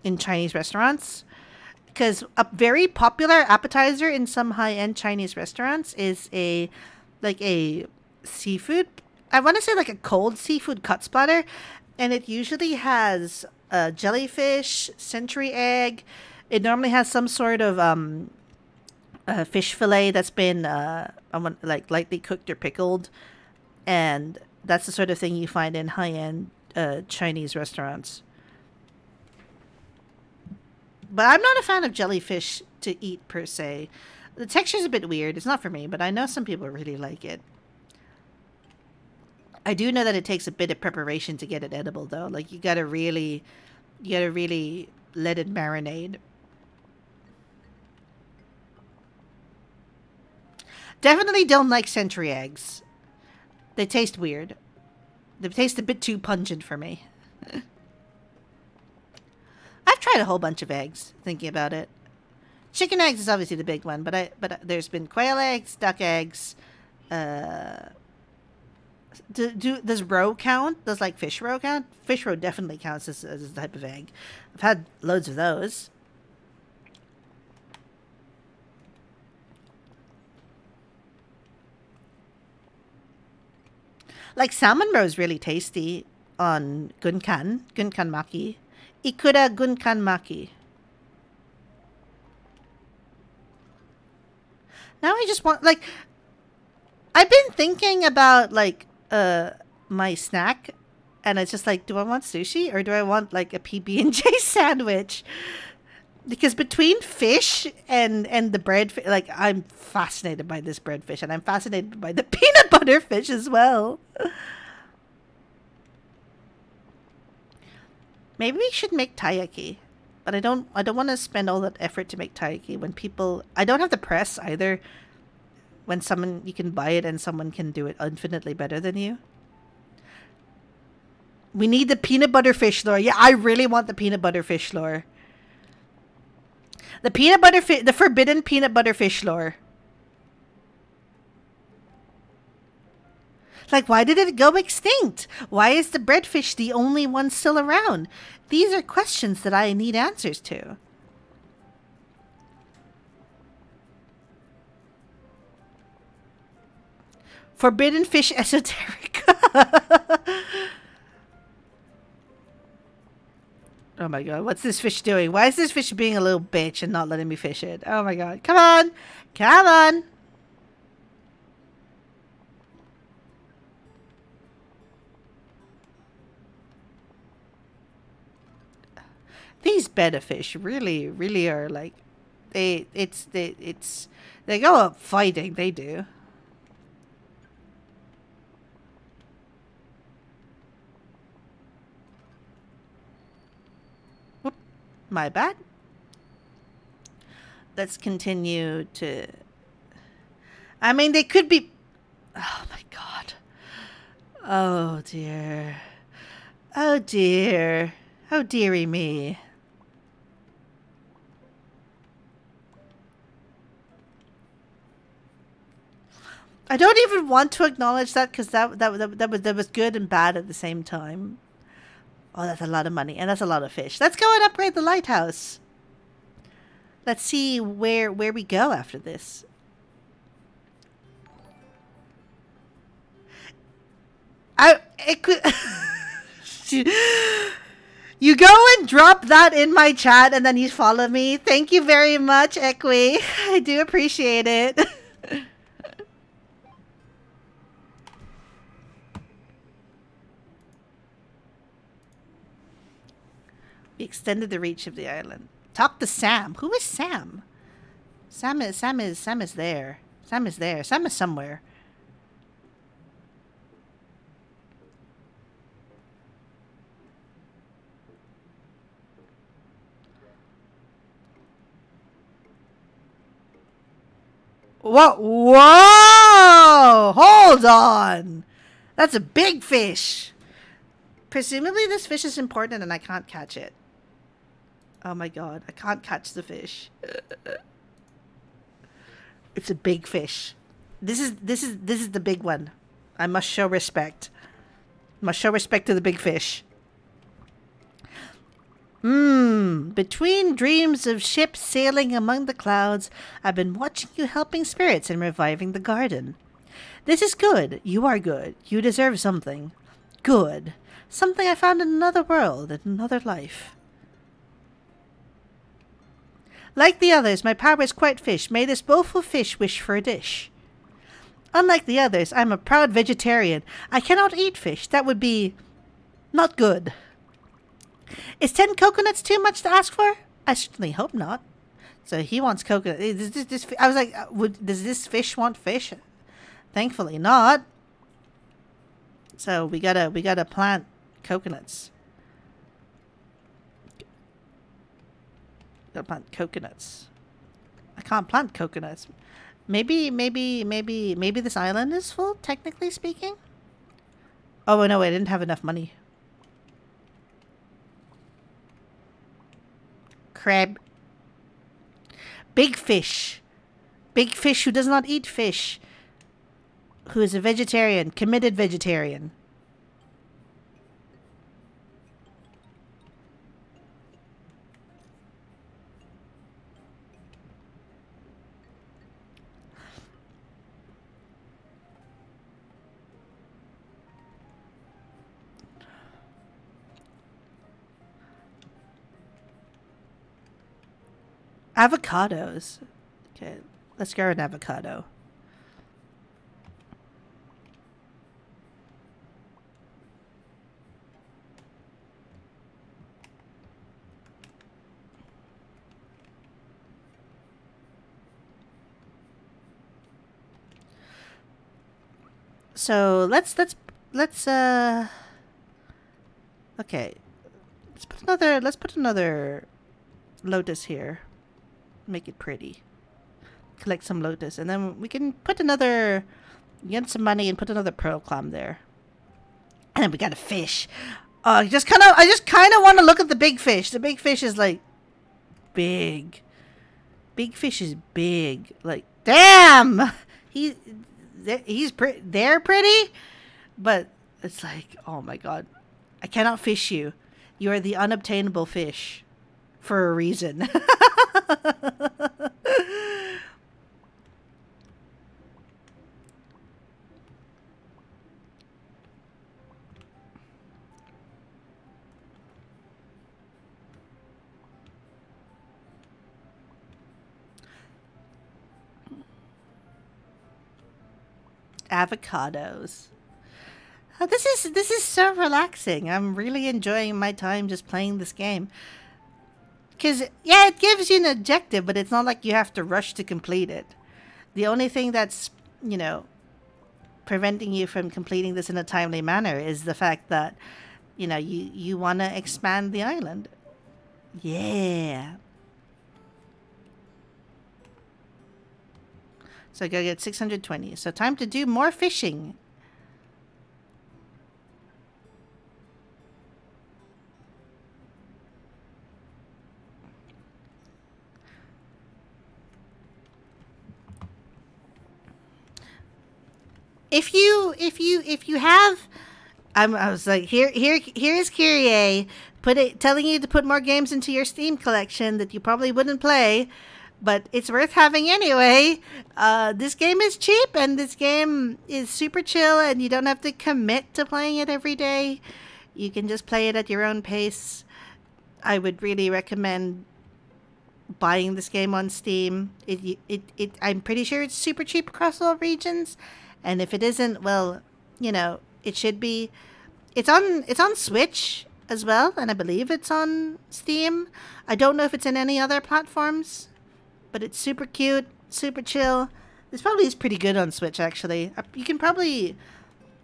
in Chinese restaurants, because a very popular appetizer in some high-end Chinese restaurants is a seafood. I want to say like a cold seafood cut splatter, and it usually has jellyfish, century egg. It normally has some sort of fish fillet that's been like lightly cooked or pickled, and that's the sort of thing you find in high-end Chinese restaurants. But I'm not a fan of jellyfish to eat per se. The texture's a bit weird. It's not for me, but I know some people really like it. I do know that it takes a bit of preparation to get it edible, though. Like you gotta really let it marinate. Definitely don't like century eggs. They taste weird. They taste a bit too pungent for me. I've tried a whole bunch of eggs, thinking about it. Chicken eggs is obviously the big one, but there's been quail eggs, duck eggs. Does roe count? Does like fish roe count? Fish roe definitely counts as a type of egg. I've had loads of those. Like salmon roe is really tasty on gunkan maki. Ikura gunkan maki. Now I just want, like, I've been thinking about, like, my snack, and it's just like, do I want sushi or do I want, like, a PB&J sandwich? Because between fish and the bread, like, I'm fascinated by this bread fish, and I'm fascinated by the peanut butter fish as well. Maybe we should make taiyaki, but I don't want to spend all that effort to make taiyaki when people. I don't have the press either. When someone you can buy it and someone can do it infinitely better than you. We need the peanut butter fish lore. Yeah, I really want the peanut butter fish lore. The forbidden peanut butter fish lore. Like, why did it go extinct? Why is the breadfish the only one still around? These are questions that I need answers to. Forbidden fish esoteric. Oh my god, what's this fish doing? Why is this fish being a little bitch and not letting me fish it? Oh my god, come on! Come on! These betta fish really, really are like, they go up fighting, they do. Whoop, my bad. Let's continue to, I mean, they could be, oh my god. Oh dear. Oh dear. Oh dearie me. I don't even want to acknowledge that because that was good and bad at the same time. Oh, that's a lot of money and that's a lot of fish. Let's go and upgrade the lighthouse. Let's see where we go after this. It could. You go and drop that in my chat and then you follow me. Thank you very much, Equi. I do appreciate it. We extended the reach of the island. Talk to Sam. Who is Sam? Sam is there. Sam is there. Sam is somewhere. Whoa! Whoa! Hold on! That's a big fish! Presumably this fish is important and I can't catch it. Oh my god, I can't catch the fish. It's a big fish. This is the big one. I must show respect. Must show respect to the big fish. Between dreams of ships sailing among the clouds, I've been watching you helping spirits and reviving the garden. This is good. You are good. You deserve something. Good. Something I found in another world, in another life. Like the others, my power is quite fish. May this woeful fish wish for a dish. Unlike the others, I am a proud vegetarian. I cannot eat fish. That would be not good. Is 10 coconuts too much to ask for? I certainly hope not. So he wants coconut. I was like, does this fish want fish? Thankfully not. So we gotta plant coconuts. Gotta plant coconuts. I can't plant coconuts. Maybe this island is full, technically speaking. Oh no, I didn't have enough money. Crab. Big fish. Big fish who does not eat fish. Who is a vegetarian, committed vegetarian. Avocados. Okay. Let's grow an avocado. So let's okay. Let's put another lotus here. Make it pretty. Collect some lotus, and then we can put another, get some money and put another pearl clam there. And then we got a fish. I just kind of want to look at the big fish. The big fish is like big. Big fish is big. Like, damn. They're pretty, but it's like, oh my god, I cannot fish you. You are the unobtainable fish for a reason. Avocados. Oh, this is so relaxing. I'm really enjoying my time just playing this game. Because, yeah, it gives you an objective, but it's not like you have to rush to complete it. The only thing that's, preventing you from completing this in a timely manner is the fact that, you want to expand the island. Yeah. So I gotta get 620. So time to do more fishing. If you have, I was like, here's Kyrie telling you to put more games into your Steam collection that you probably wouldn't play, but it's worth having anyway. This game is cheap, and this game is super chill, and you don't have to commit to playing it every day. You can just play it at your own pace. I would really recommend buying this game on Steam. I'm pretty sure it's super cheap across all regions, and if it isn't, well, it should be. It's on Switch as well, and I believe it's on Steam. I don't know if it's in any other platforms. But it's super cute, super chill. This probably is pretty good on Switch, actually. You can probably...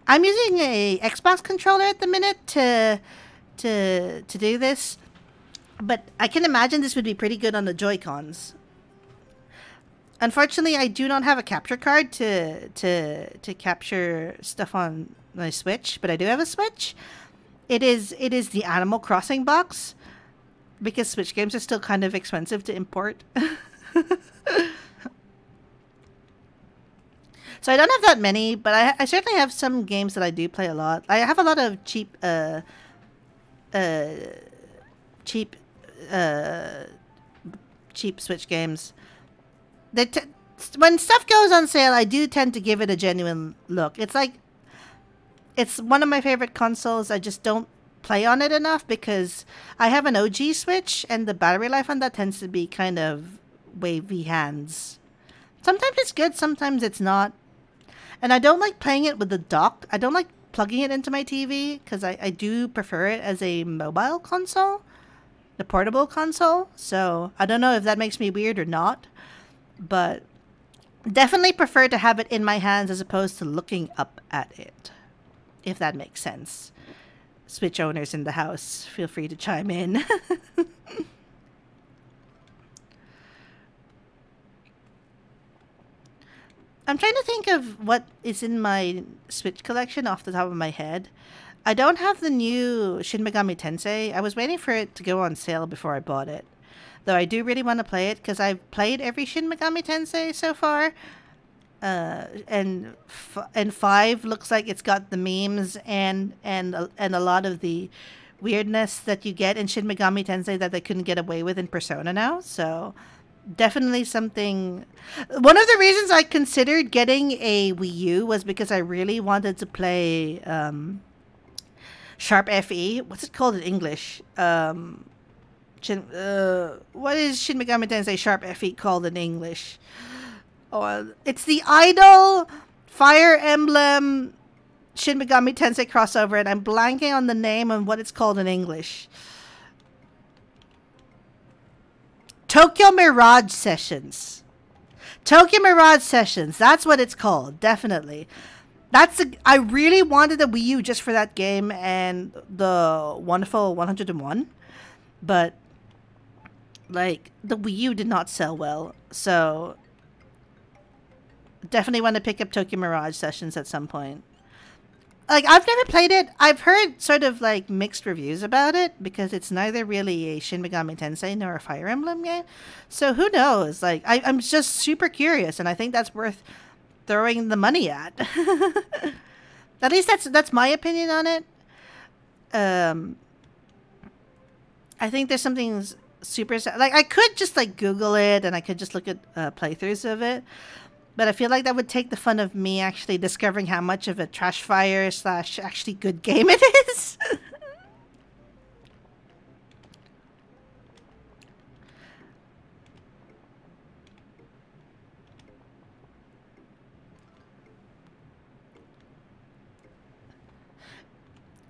I'm using a Xbox controller at the minute to do this. But I can imagine this would be pretty good on the Joy-Cons. Unfortunately, I do not have a capture card to capture stuff on my Switch. But I do have a Switch. It is the Animal Crossing box. Because Switch games are still kind of expensive to import. So I don't have that many, but I certainly have some games that I do play a lot. I have a lot of cheap Switch games. When stuff goes on sale, I do tend to give it a genuine look. It's like, it's one of my favorite consoles. I just don't play on it enough because I have an OG Switch, and the battery life on that tends to be kind of wavy hands. Sometimes it's good, sometimes it's not. And I don't like playing it with the dock. I don't like plugging it into my TV because I do prefer it as a mobile console, the portable console. So I don't know if that makes me weird or not, but definitely prefer to have it in my hands as opposed to looking up at it, if that makes sense. Switch owners in the house, feel free to chime in. I'm trying to think of what is in my Switch collection off the top of my head. I don't have the new Shin Megami Tensei. I was waiting for it to go on sale before I bought it. Though I do really want to play it because I've played every Shin Megami Tensei so far. And 5 looks like it's got the memes and a lot of the weirdness that you get in Shin Megami Tensei that they couldn't get away with in Persona now. So definitely something. One of the reasons I considered getting a Wii U was because I really wanted to play Sharp FE. What's it called in English? What is Shin Megami Tensei Sharp FE called in English? Oh, it's the Idol Fire Emblem Shin Megami Tensei crossover, and I'm blanking on the name and what it's called in English. Tokyo Mirage Sessions. Tokyo Mirage Sessions. That's what it's called. Definitely. I really wanted a Wii U just for that game and the wonderful 101, but like the Wii U did not sell well, so definitely want to pick up Tokyo Mirage Sessions at some point. Like, I've never played it. I've heard sort of like mixed reviews about it because it's neither really a Shin Megami Tensei nor a Fire Emblem game. So who knows? Like, I'm just super curious, and I think that's worth throwing the money at. At least that's my opinion on it. I think there's something super like I could just like Google it and I could just look at playthroughs of it, but I feel like that would take the fun of me actually discovering how much of a trash fire / actually good game it is.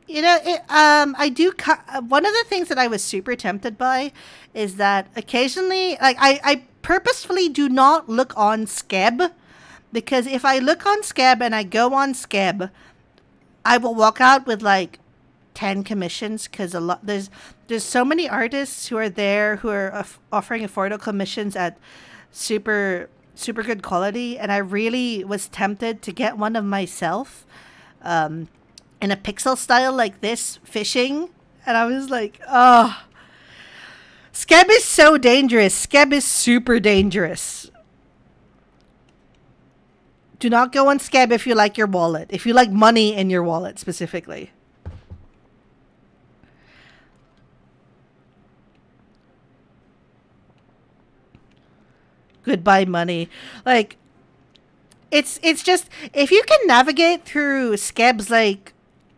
You know, I do. One of the things that I was super tempted by is that occasionally, like, I purposefully do not look on Skeb, because if I look on Skeb and I go on Skeb, I will walk out with like 10 commissions because there's so many artists who are there who are offering affordable commissions at super good quality, and I really was tempted to get one of myself. In a pixel style like this, fishing, and I was like, oh, Skeb is so dangerous. Skeb is super dangerous. Do not go on Skeb if you like your wallet. If you like money in your wallet, specifically. Goodbye, money. Like, it's just, if you can navigate through Skeb's, like,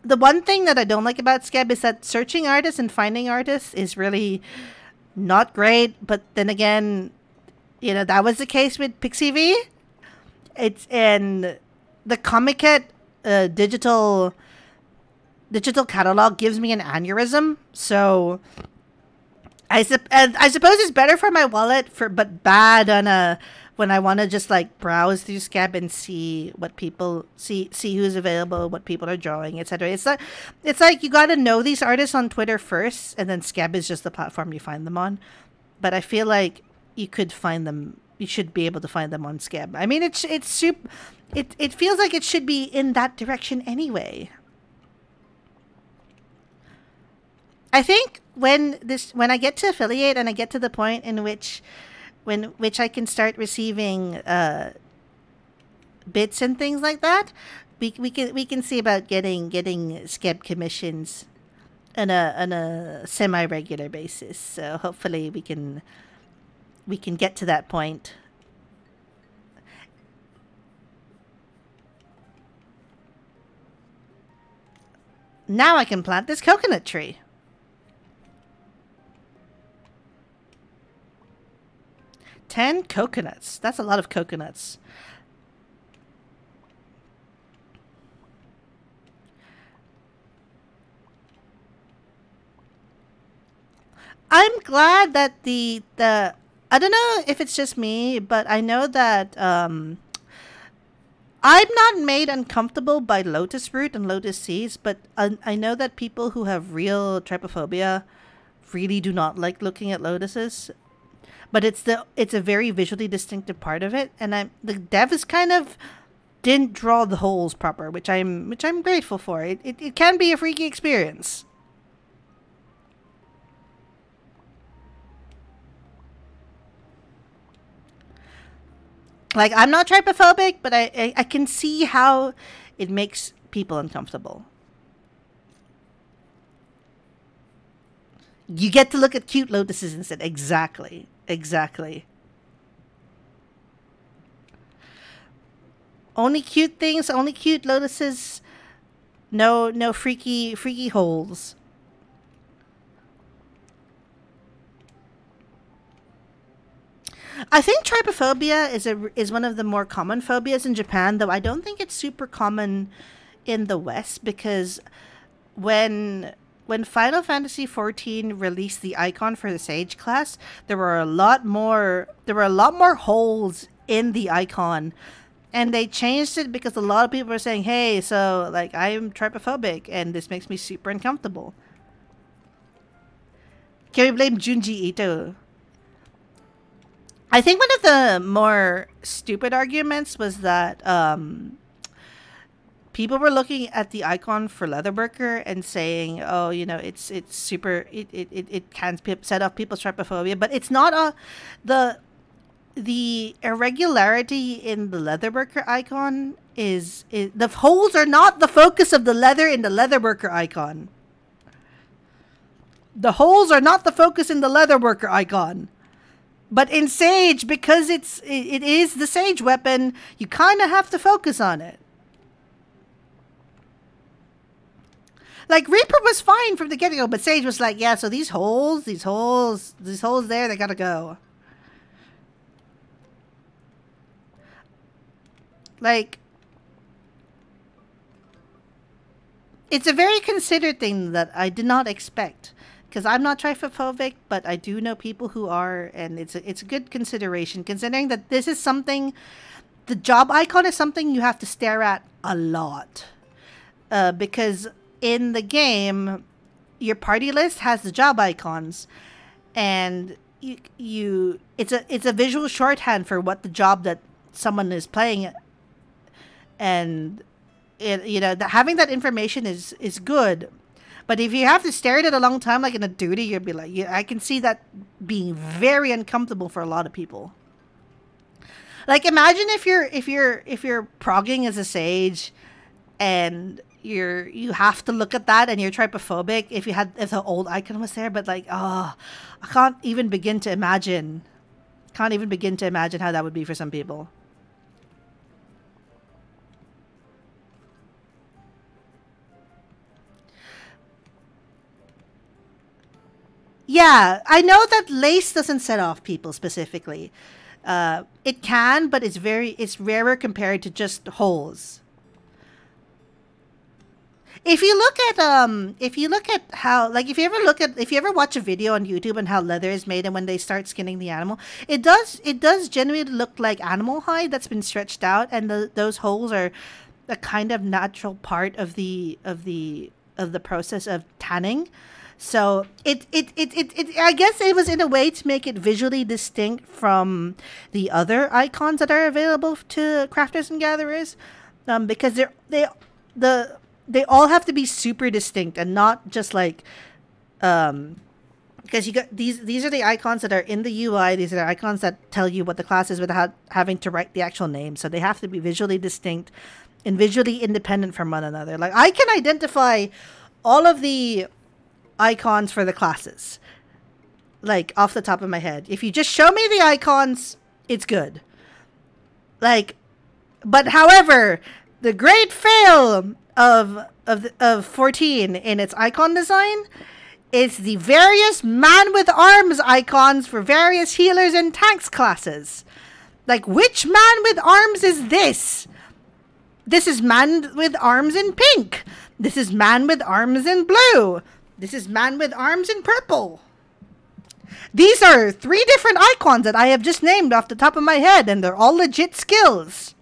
the one thing that I don't like about Skeb is that searching artists and finding artists is really not great. But then again, you know, that was the case with Pixie V. It's in the Comiket digital catalog gives me an aneurysm. So I suppose it's better for my wallet, but bad on when I want to just like browse through Skeb and see what people see who's available, what people are drawing, etc. It's like you got to know these artists on Twitter first, and then Skeb is just the platform you find them on. But I feel like you could find them. You should be able to find them on Skeb. I mean, it feels like it should be in that direction anyway. I think when I get to affiliate and I get to the point in which I can start receiving bits and things like that, we can see about getting Skeb commissions on a semi-regular basis. So hopefully we can get to that point. Now I can plant this coconut tree. 10 coconuts. That's a lot of coconuts. I'm glad that the I don't know if it's just me, but I know that I'm not made uncomfortable by lotus root and lotus seeds, but I know that people who have real trypophobia really do not like looking at lotuses. But it's a very visually distinctive part of it, and the dev is kind of didn't draw the holes proper, which I'm grateful for. It can be a freaky experience. Like, I'm not trypophobic, but I can see how it makes people uncomfortable. You get to look at cute lotuses instead. Exactly. Exactly. Only cute things, only cute lotuses. No freaky holes. I think trypophobia is one of the more common phobias in Japan, though I don't think it's super common in the West because when Final Fantasy XIV released the icon for the Sage class, there were a lot more holes in the icon, and they changed it because a lot of people were saying, "Hey, so like I'm trypophobic, and this makes me super uncomfortable." Can we blame Junji Ito? I think one of the more stupid arguments was that people were looking at the icon for Leatherworker and saying, "Oh, it's super. It can set off people's trypophobia, but it's not the irregularity in the Leatherworker icon is the holes are not the focus of the leather in the Leatherworker icon. The holes are not the focus in the Leatherworker icon." But in Sage, because it is the Sage weapon, you kind of have to focus on it. Like, Reaper was fine from the get-go, but Sage was like, yeah, so these holes there, they gotta go. Like, it's a very considered thing that I did not expect. Because I'm not trypophobic, but I do know people who are, and it's a good consideration, considering that this is something, the job icon is something you have to stare at a lot. Because in the game, your party list has the job icons, and it's a visual shorthand for what the job that someone is playing, and having that information is good. But if you have to stare at it a long time, like in a duty, you'd be like, I can see that being very uncomfortable for a lot of people. Like, imagine if you're progging as a Sage, and you have to look at that, and you're trypophobic. If the old icon was there, but like, I can't even begin to imagine. Can't even begin to imagine how that would be for some people. Yeah, I know that lace doesn't set off people specifically. It can, but it's rarer compared to just holes. If you look at how, like, if you ever watch a video on YouTube on how leather is made and when they start skinning the animal, it does genuinely look like animal hide that's been stretched out, and those holes are a kind of natural part of the process of tanning. So it I guess it was in a way to make it visually distinct from the other icons that are available to crafters and gatherers, because they all have to be super distinct and not just like because you got these are the icons that are in the UI. These are the icons that tell you what the class is without having to write the actual name. So they have to be visually distinct and visually independent from one another. Like, I can identify all of the icons for the classes, like, off the top of my head. If you just show me the icons, it's good. Like, but however, the great fail of 14 in its icon design is the various man with arms icons for various healers and tanks classes. Like, which man with arms is this? This is man with arms in pink. This is man with arms in blue. This is man with arms in purple. These are 3 different icons that I have just named off the top of my head, and they're all legit skills.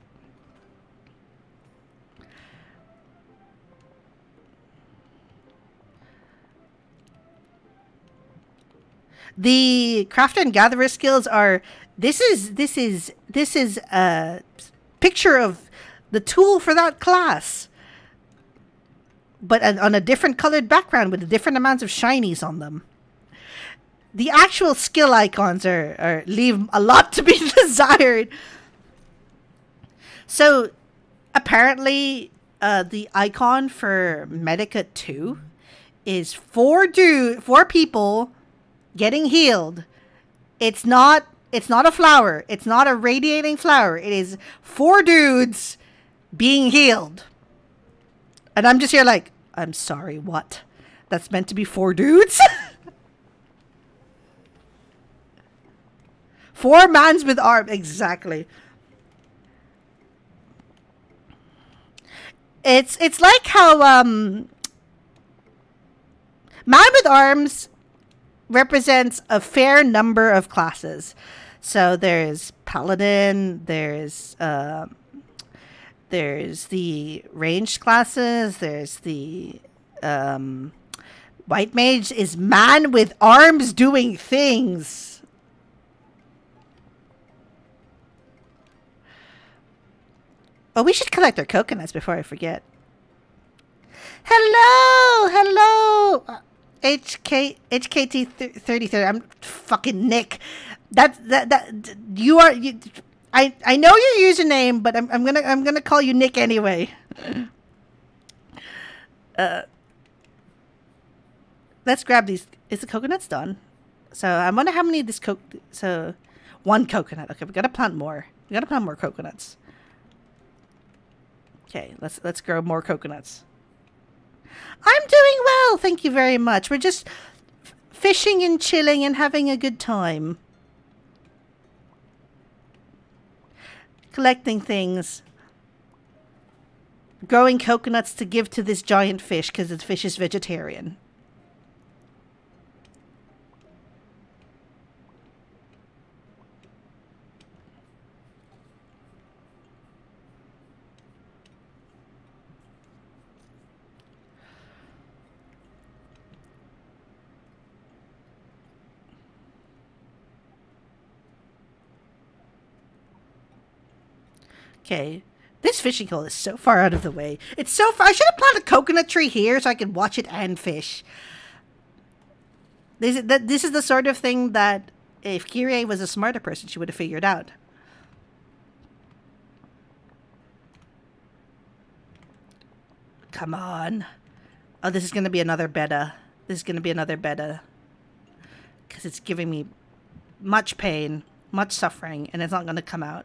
The crafter and gatherer skills are this is a picture of the tool for that class, but on a different colored background with different amounts of shinies on them. The actual skill icons leave a lot to be desired. So apparently the icon for Medica 2 is 4 people getting healed. It's not a flower. It's not a radiating flower. It is 4 dudes being healed. And I'm just here like, I'm sorry, what? That's meant to be 4 dudes? Four mans with arms. Exactly. It's like how man with arms represents a fair number of classes. So there's paladin, there's the ranged classes, there's the white mage is man with arms doing things. Oh, we should collect our coconuts before I forget. Hello, hello, HKT 33. I'm fucking Nick. That you are you. I know your username, but I'm gonna call you Nick anyway. Let's grab these. Is the coconuts done? So I wonder how many of this So, one coconut. Okay, we gotta plant more. We gotta plant more coconuts. Okay, let's grow more coconuts. I'm doing well, thank you very much. We're just fishing and chilling and having a good time. Collecting things. Growing coconuts to give to this giant fish because the fish is vegetarian. Okay, this fishing hole is so far out of the way. It's so far. I should have planted a coconut tree here so I could watch it and fish. This is the sort of thing that if Kyrie was a smarter person, she would have figured out. Come on. Oh, this is going to be another beta. This is going to be another beta. Because it's giving me much pain, much suffering, and it's not going to come out.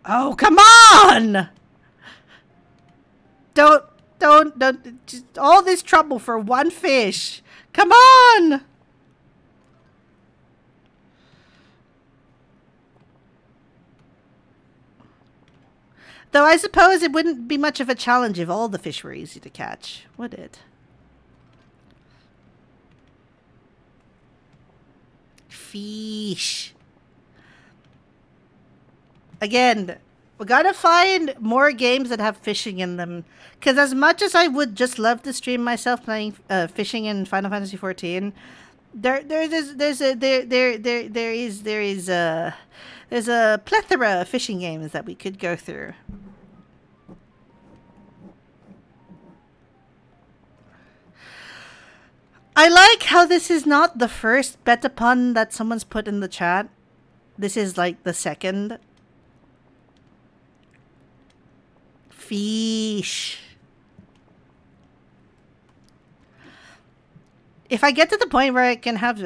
Oh, come on! Don't, just all this trouble for one fish. Come on! Though I suppose it wouldn't be much of a challenge if all the fish were easy to catch, would it? Fish. Again, we gotta find more games that have fishing in them. Because as much as I would just love to stream myself playing fishing in Final Fantasy XIV, there's a plethora of fishing games that we could go through. I like how this is not the first beta pun that someone's put in the chat. This is like the second. Fish. If I get to the point where I can have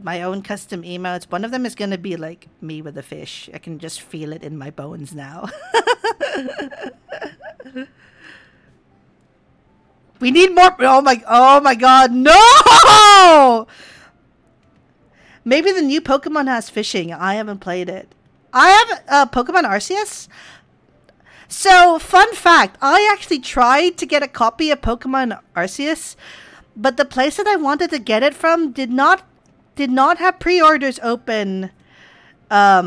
my own custom emotes, one of them is going to be like me with a fish. I can just feel it in my bones now. We need more. Oh my god, no! Maybe the new Pokemon has fishing. I haven't played it. I have Pokemon Arceus. So, fun fact, I actually tried to get a copy of Pokemon Arceus, but the place that I wanted to get it from did not have pre-orders open at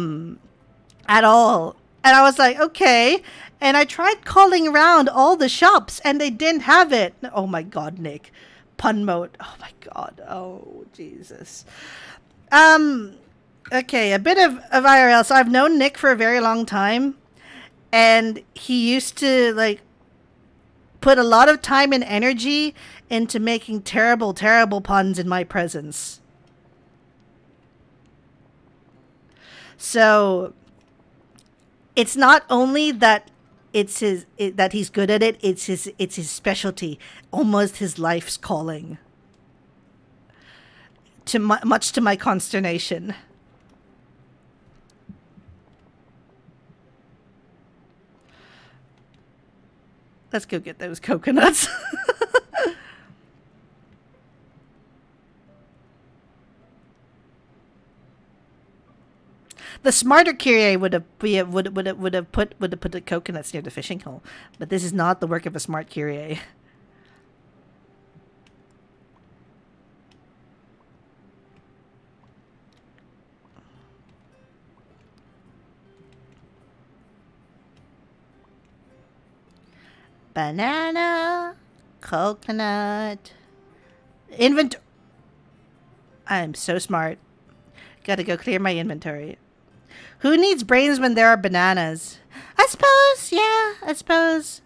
all. And I was like, okay. And I tried calling around all the shops and they didn't have it. Oh my god, Nick. Pun mode. Oh my god. Oh, Jesus. Okay, a bit of IRL. So I've known Nick for a very long time. And he used to, like, put a lot of time and energy into making terrible, terrible puns in my presence. So, it's not only that that he's good at it, it's his specialty, almost his life's calling. Much to my consternation. Let's go get those coconuts. The smarter Kyrie would have put the coconuts near the fishing hole, but this is not the work of a smart Kyrie. Banana, coconut, inventory. I'm so smart. Gotta go clear my inventory. Who needs brains when there are bananas? I suppose, yeah, I suppose.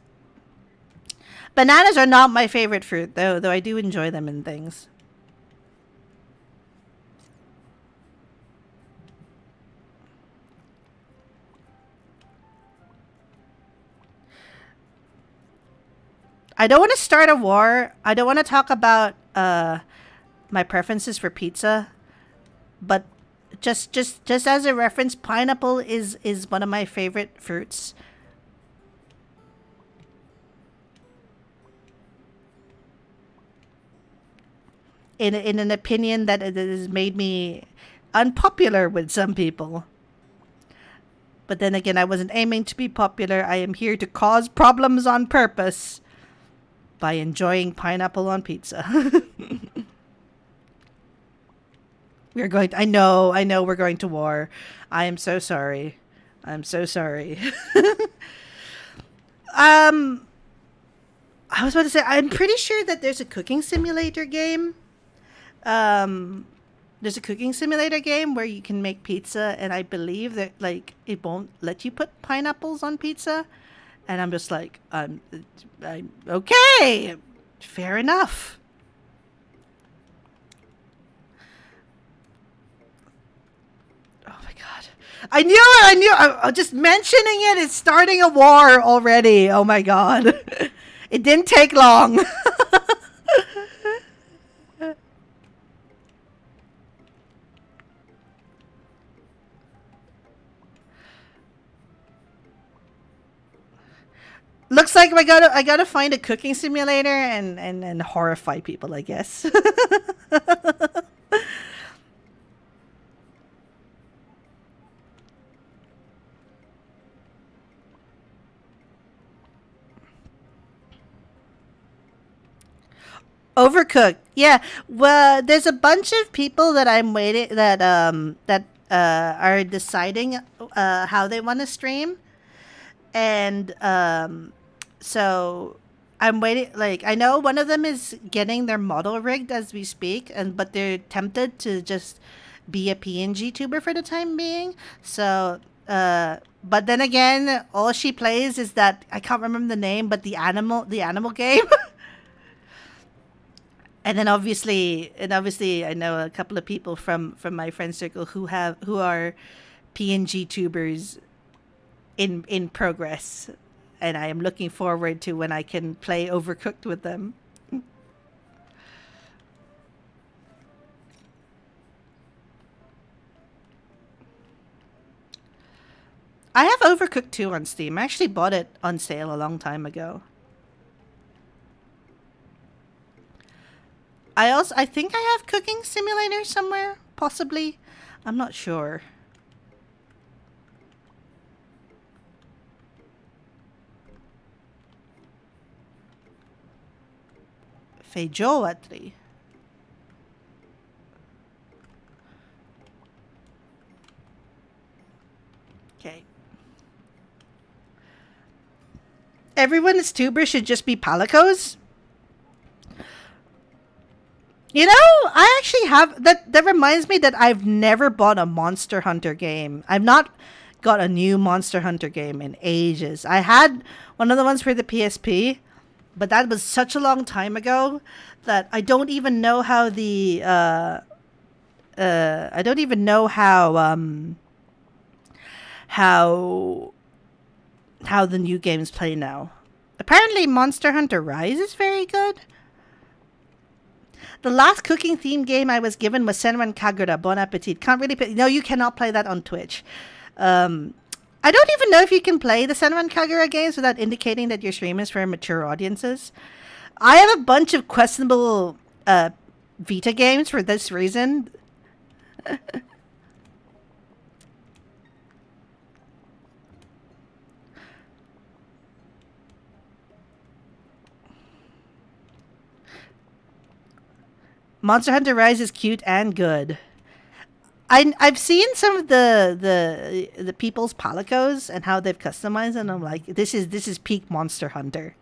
Bananas are not my favorite fruit, though I do enjoy them in things. I don't want to start a war. I don't want to talk about my preferences for pizza, but just as a reference, pineapple is one of my favorite fruits. In an opinion that it has made me unpopular with some people. But then again, I wasn't aiming to be popular. I am here to cause problems on purpose by enjoying pineapple on pizza. We're going to, I know we're going to war. I am so sorry. I'm so sorry. I was about to say, I'm pretty sure that there's a cooking simulator game. There's a cooking simulator game where you can make pizza, and I believe that, like, it won't let you put pineapples on pizza. And I'm just like, I'm okay, fair enough. Oh my god. I knew it, just mentioning it is starting a war already. Oh my god. It didn't take long. Looks like I gotta find a cooking simulator and horrify people, I guess. Overcooked. Yeah. Well, there's a bunch of people that I'm waiting that are deciding how they want to stream, and so I'm waiting. Like, I know one of them is getting their model rigged as we speak, but they're tempted to just be a PNG tuber for the time being. So, but then again, all she plays is that, I can't remember the name, but the animal game. And then obviously, I know a couple of people from my friend circle who are PNG tubers in progress, and I am looking forward to when I can play Overcooked with them. I have Overcooked 2 on Steam. I actually bought it on sale a long time ago. I think I have Cooking Simulator somewhere, possibly. I'm not sure. Feijoatri. Okay. Everyone's tuber should just be palicos? You know, I actually have that reminds me that I've never bought a Monster Hunter game. I've not got a new Monster Hunter game in ages. I had one of the ones for the PSP, but that was such a long time ago that I don't even know how the I don't even know how the new games play now. Apparently Monster Hunter Rise is very good. The last cooking theme game I was given was Senran Kagura. Bon appetit. Can't really play. No, you cannot play that on Twitch. I don't even know if you can play the Senran Kagura games without indicating that your stream is for mature audiences. I have a bunch of questionable Vita games for this reason. Monster Hunter Rise is cute and good. I've seen some of the people's palicos and how they've customized, and I'm like, this is peak Monster Hunter.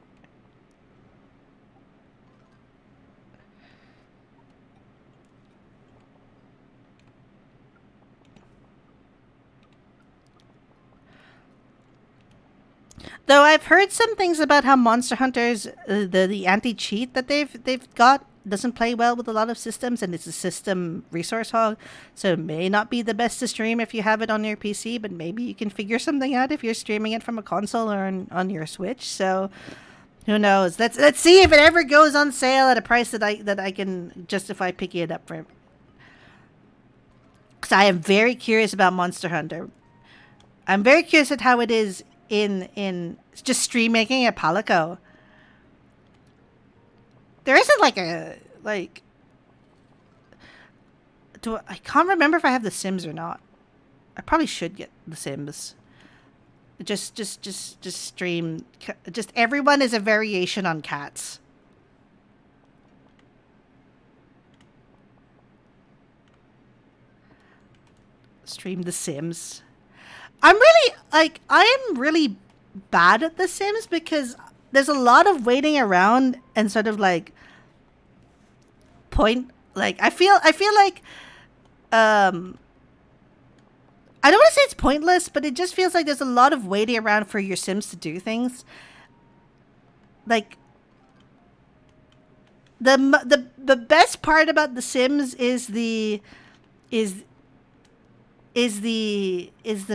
Though I've heard some things about how Monster Hunter's the anti cheat that they've got doesn't play well with a lot of systems, and it's a system resource hog, so it may not be the best to stream if you have it on your PC, but maybe you can figure something out if you're streaming it from a console or on your Switch. So who knows? Let's see if it ever goes on sale at a price that I can justify picking it up for. Because I am very curious about Monster Hunter. I'm very curious at how it is in just stream making a palico. There isn't I can't remember if I have The Sims or not. I probably should get The Sims. Just stream. Just everyone is a variation on cats. Stream The Sims. I am really bad at The Sims because there's a lot of waiting around and sort of like I feel like I don't want to say it's pointless, but it just feels like there's a lot of waiting around for your Sims to do things. Like the best part about The Sims is the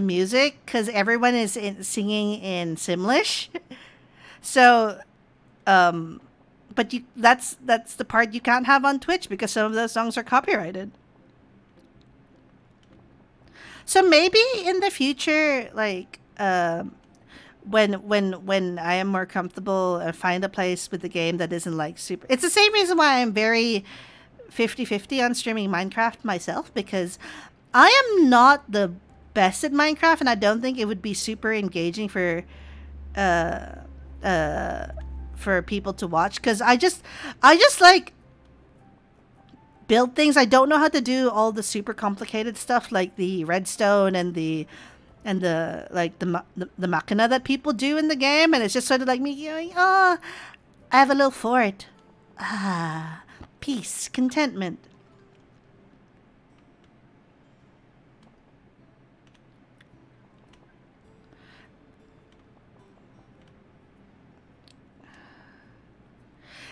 music, because everyone is singing in Simlish. So, but that's the part you can't have on Twitch because some of those songs are copyrighted. So maybe in the future, like when I am more comfortable and find a place with the game that isn't like super. It's the same reason why I'm very 50-50 on streaming Minecraft myself, because I am not the best at Minecraft, and I don't think it would be super engaging for people to watch, because I just like build things. I don't know how to do all the super complicated stuff like the redstone and the machina that people do in the game, and it's just sort of like me going, oh, I have a little fort, peace, contentment.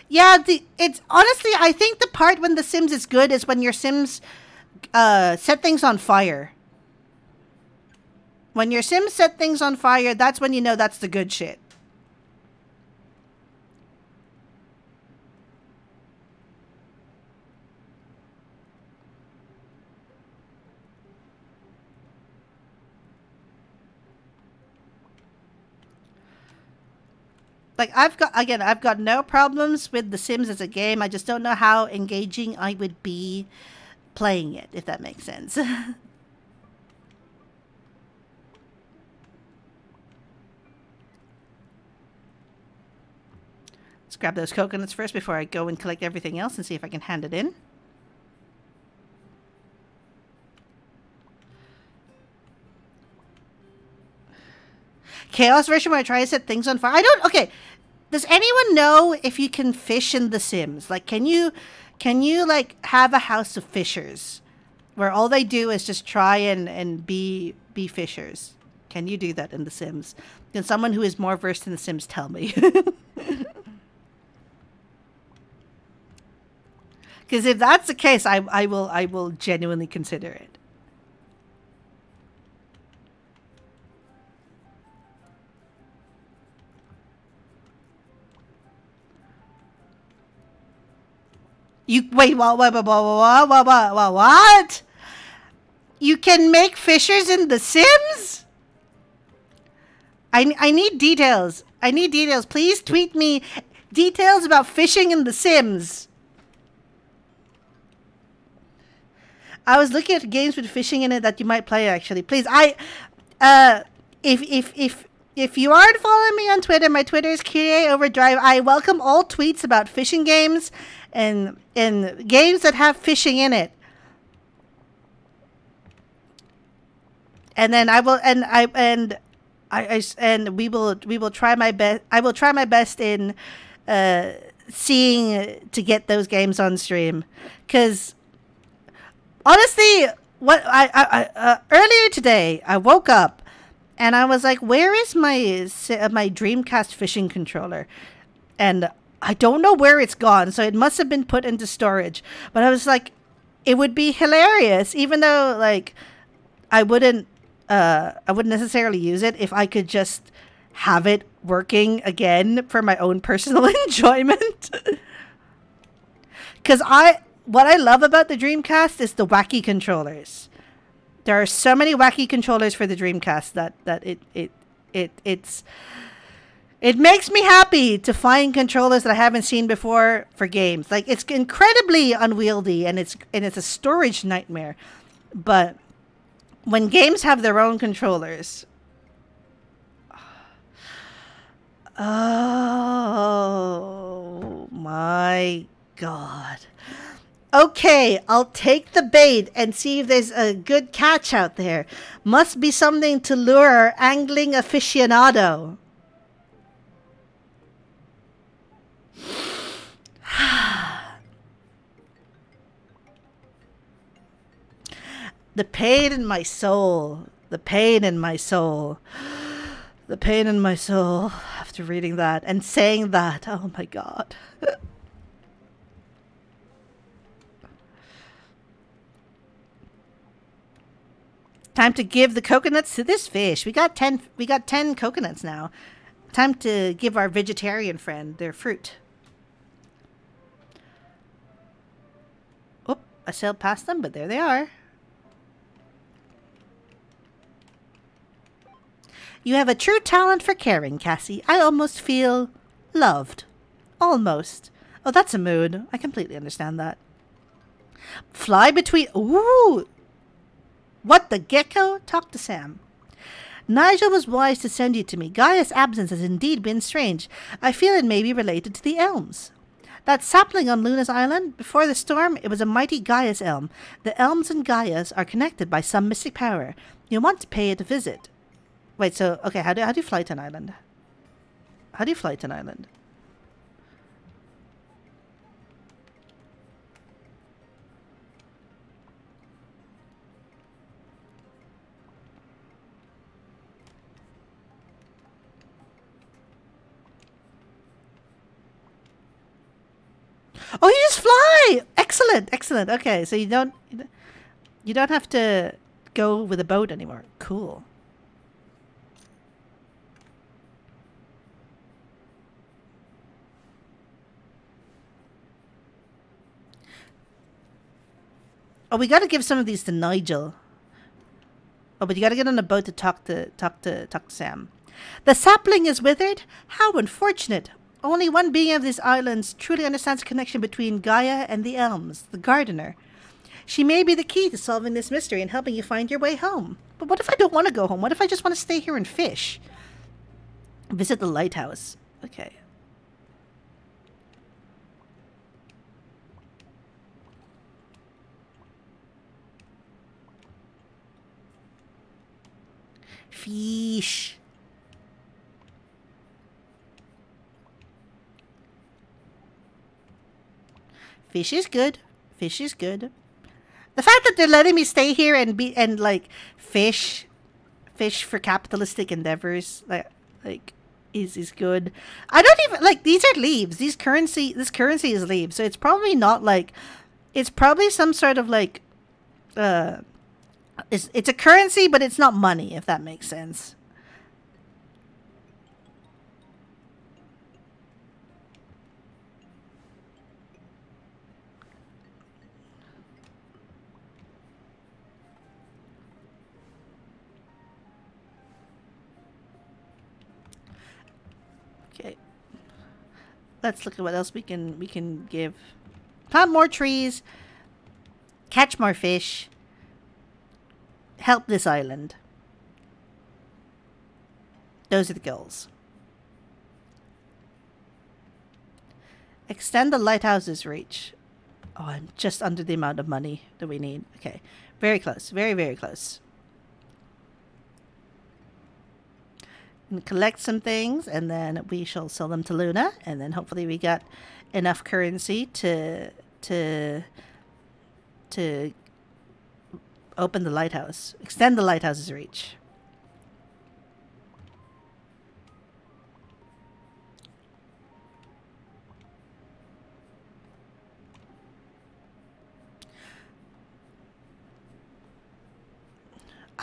Yeah, it's honestly, I think the part when The Sims is good is when your Sims set things on fire. When your Sims set things on fire, that's when you know that's the good shit. Like, I've got no problems with The Sims as a game. I just don't know how engaging I would be playing it, if that makes sense. Let's grab those coconuts first before I go and collect everything else and see if I can hand it in. Chaos version where I try to set things on fire. Okay. Does anyone know if you can fish in The Sims? Like, can you like have a house of fishers where all they do is just try and be fishers? Can you do that in The Sims? Can someone who is more versed in The Sims tell me? Because if that's the case, I will genuinely consider it. You wait, what? You can make fishers in The Sims? I need details. I need details. Please tweet me details about fishing in The Sims. I was looking at games with fishing in it that you might play, actually. Please, if if you aren't following me on Twitter, my Twitter is Kyrie Overdrive. I welcome all tweets about fishing games and games that have fishing in it. And then I will we will try my best. I will try my best in seeing to get those games on stream, because honestly, what I earlier today I woke up and I was like, where is my Dreamcast fishing controller? And I don't know where it's gone, so it must have been put into storage. But I was like, it would be hilarious, even though like I wouldn't necessarily use it, if I could just have it working again for my own personal enjoyment. Because what I love about the Dreamcast is the wacky controllers. There are so many wacky controllers for the Dreamcast that it makes me happy to find controllers that I haven't seen before for games. Like, it's incredibly unwieldy and it's a storage nightmare. But when games have their own controllers, oh my god. Okay, I'll take the bait and see if there's a good catch out there. Must be something to lure our angling aficionado. The pain in my soul. The pain in my soul. The pain in my soul after reading that and saying that. Oh my god. Time to give the coconuts to this fish. We got 10 coconuts now. Time to give our vegetarian friend their fruit. Oh, I sailed past them, but there they are. You have a true talent for caring, Cassie. I almost feel loved. Almost. Oh, that's a mood. I completely understand that. Fly between... Ooh! What the gecko? Talk to Sam. Nigel was wise to send you to me. Gaia's absence has indeed been strange. I feel it may be related to the elms. That sapling on Luna's island, before the storm, it was a mighty Gaia's elm. The elms and Gaias are connected by some mystic power. You'll want to pay it a visit. Wait, so, okay, how do you fly to an island? How do you fly to an island? Oh, you just fly! Excellent, excellent. Okay, so you don't have to go with a boat anymore. Cool. Oh, we gotta give some of these to Nigel. Oh, but you gotta get on a boat to talk to Sam. The sapling is withered? How unfortunate. Only one being of these islands truly understands the connection between Gaia and the elms, the gardener. She may be the key to solving this mystery and helping you find your way home. But what if I don't want to go home? What if I just want to stay here and fish? Visit the lighthouse. Okay. Fish. Fish is good. Fish is good. The fact that they're letting me stay here and like fish for capitalistic endeavors like is good. I don't even like, these are leaves. This currency is leaves. So it's probably not like, it's probably some sort of like it's a currency, but it's not money, if that makes sense. Okay. Let's look at what else we can give. Plant more trees. Catch more fish. Help this island. Those are the goals. Extend the lighthouse's reach. Oh, I'm just under the amount of money that we need. Okay. Very close. Very, very close. And collect some things, and then we shall sell them to Luna, and then hopefully we got enough currency to open the lighthouse. Extend the lighthouse's reach.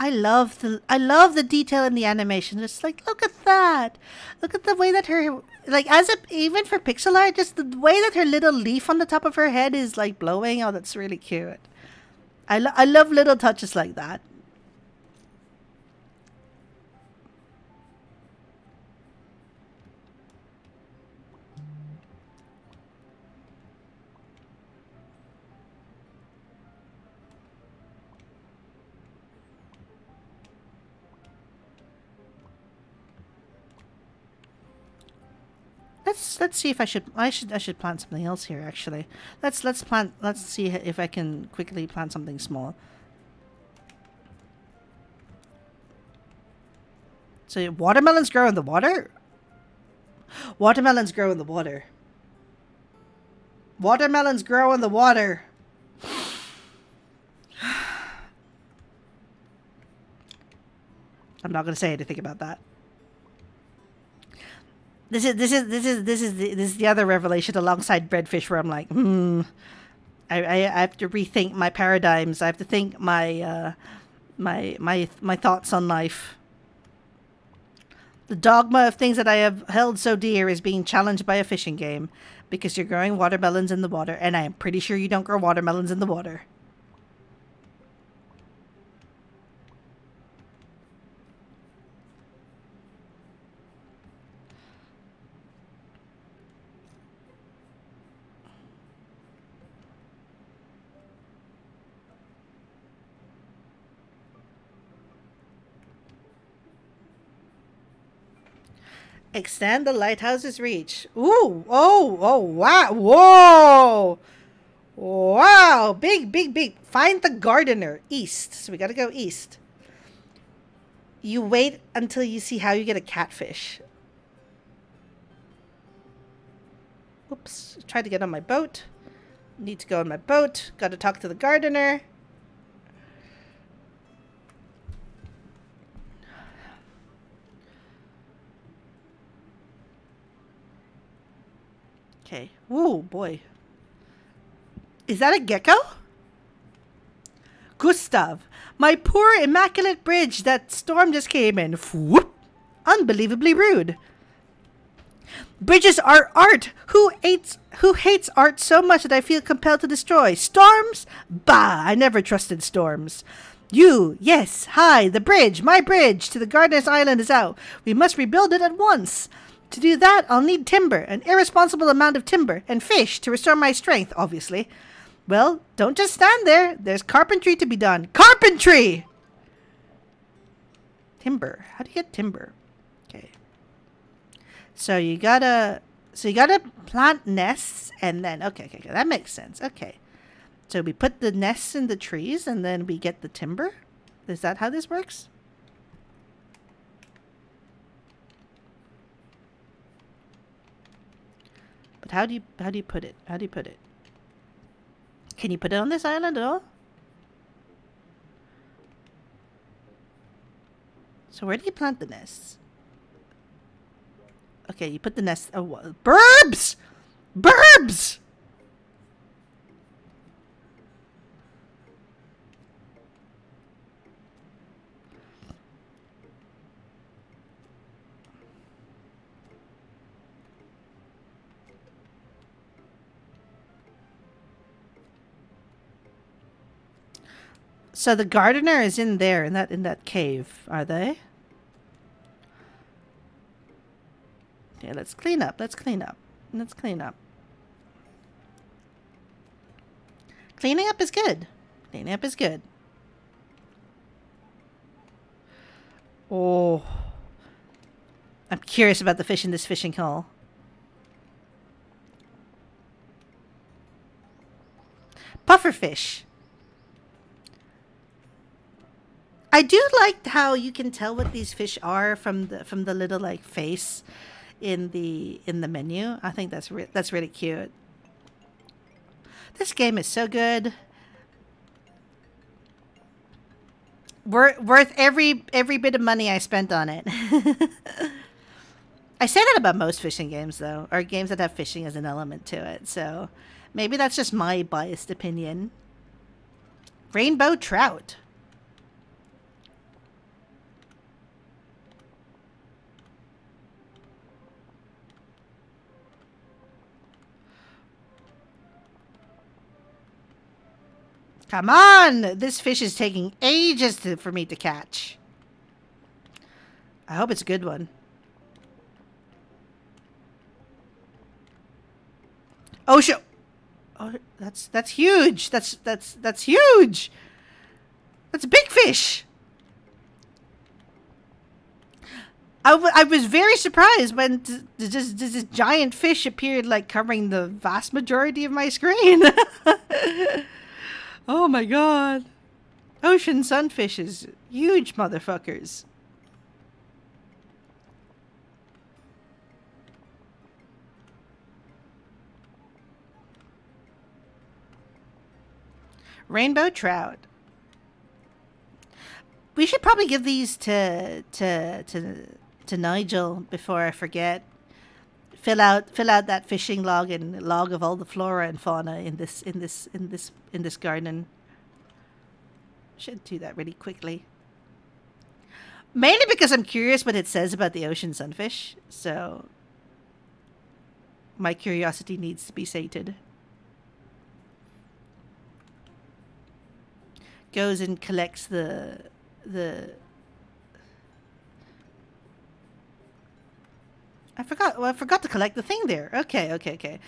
I love the detail in the animation. It's like, look at that. Look at the way that her, like, even for pixel art, just the way that her little leaf on the top of her head is like blowing. Oh, that's really cute. I love little touches like that. Let's see if I should plant something else here actually. Let's see if I can quickly plant something small. So watermelons grow in the water? Watermelons grow in the water. Watermelons grow in the water. I'm not going to say anything about that. This is the other revelation alongside breadfish where I'm like, I have to rethink my paradigms. I have to think my my thoughts on life. The dogma of things that I have held so dear is being challenged by a fishing game because you're growing watermelons in the water, and I am pretty sure you don't grow watermelons in the water. Extend the lighthouse's reach. Ooh, oh, wow, whoa, wow, big. Find the gardener, east. So we gotta go east. You wait until you see how you get a catfish. Oops, tried to get on my boat. Need to go on my boat. Gotta talk to the gardener. Okay. Ooh, boy. Is that a gecko? Gustav, my poor immaculate bridge, that storm just came in. Whoop! Unbelievably rude. Bridges are art. Who hates art so much that I feel compelled to destroy? Storms? Bah, I never trusted storms. You, yes, hi, the bridge, my bridge to the Gardener's Island is out. We must rebuild it at once. To do that, I'll need timber, an irresponsible amount of timber, and fish to restore my strength, obviously. Well, don't just stand there. There's carpentry to be done. Carpentry! Timber. How do you get timber? Okay. So you gotta plant nests, and then, okay, that makes sense. Okay. So we put the nests in the trees, and then we get the timber? Is that how this works? But how do you put it? How do you put it? Can you put it on this island at all? So where do you plant the nests? Okay, you put the nests. Oh, burbs! Burbs! So the gardener is in there, in that cave, are they? Okay, let's clean up. Cleaning up is good. Cleaning up is good. Oh. I'm curious about the fish in this fishing hole. Pufferfish. I do like how you can tell what these fish are from the little like face in the menu. I think that's really cute. This game is so good. Worth every bit of money I spent on it. I say that about most fishing games though, or games that have fishing as an element to it. So maybe that's just my biased opinion. Rainbow trout. Come on! This fish is taking ages for me to catch. I hope it's a good one. Oh, oh, that's huge. That's huge. That's a big fish. I was very surprised when this giant fish appeared, like covering the vast majority of my screen. Oh my god. Ocean sunfishes. Huge motherfuckers. Rainbow trout. We should probably give these to Nigel before I forget. Fill out that fishing log and log of all the flora and fauna in this garden. Should do that really quickly. Mainly because I'm curious what it says about the ocean sunfish. So my curiosity needs to be sated. Goes and collects the I forgot to collect the thing there. Okay.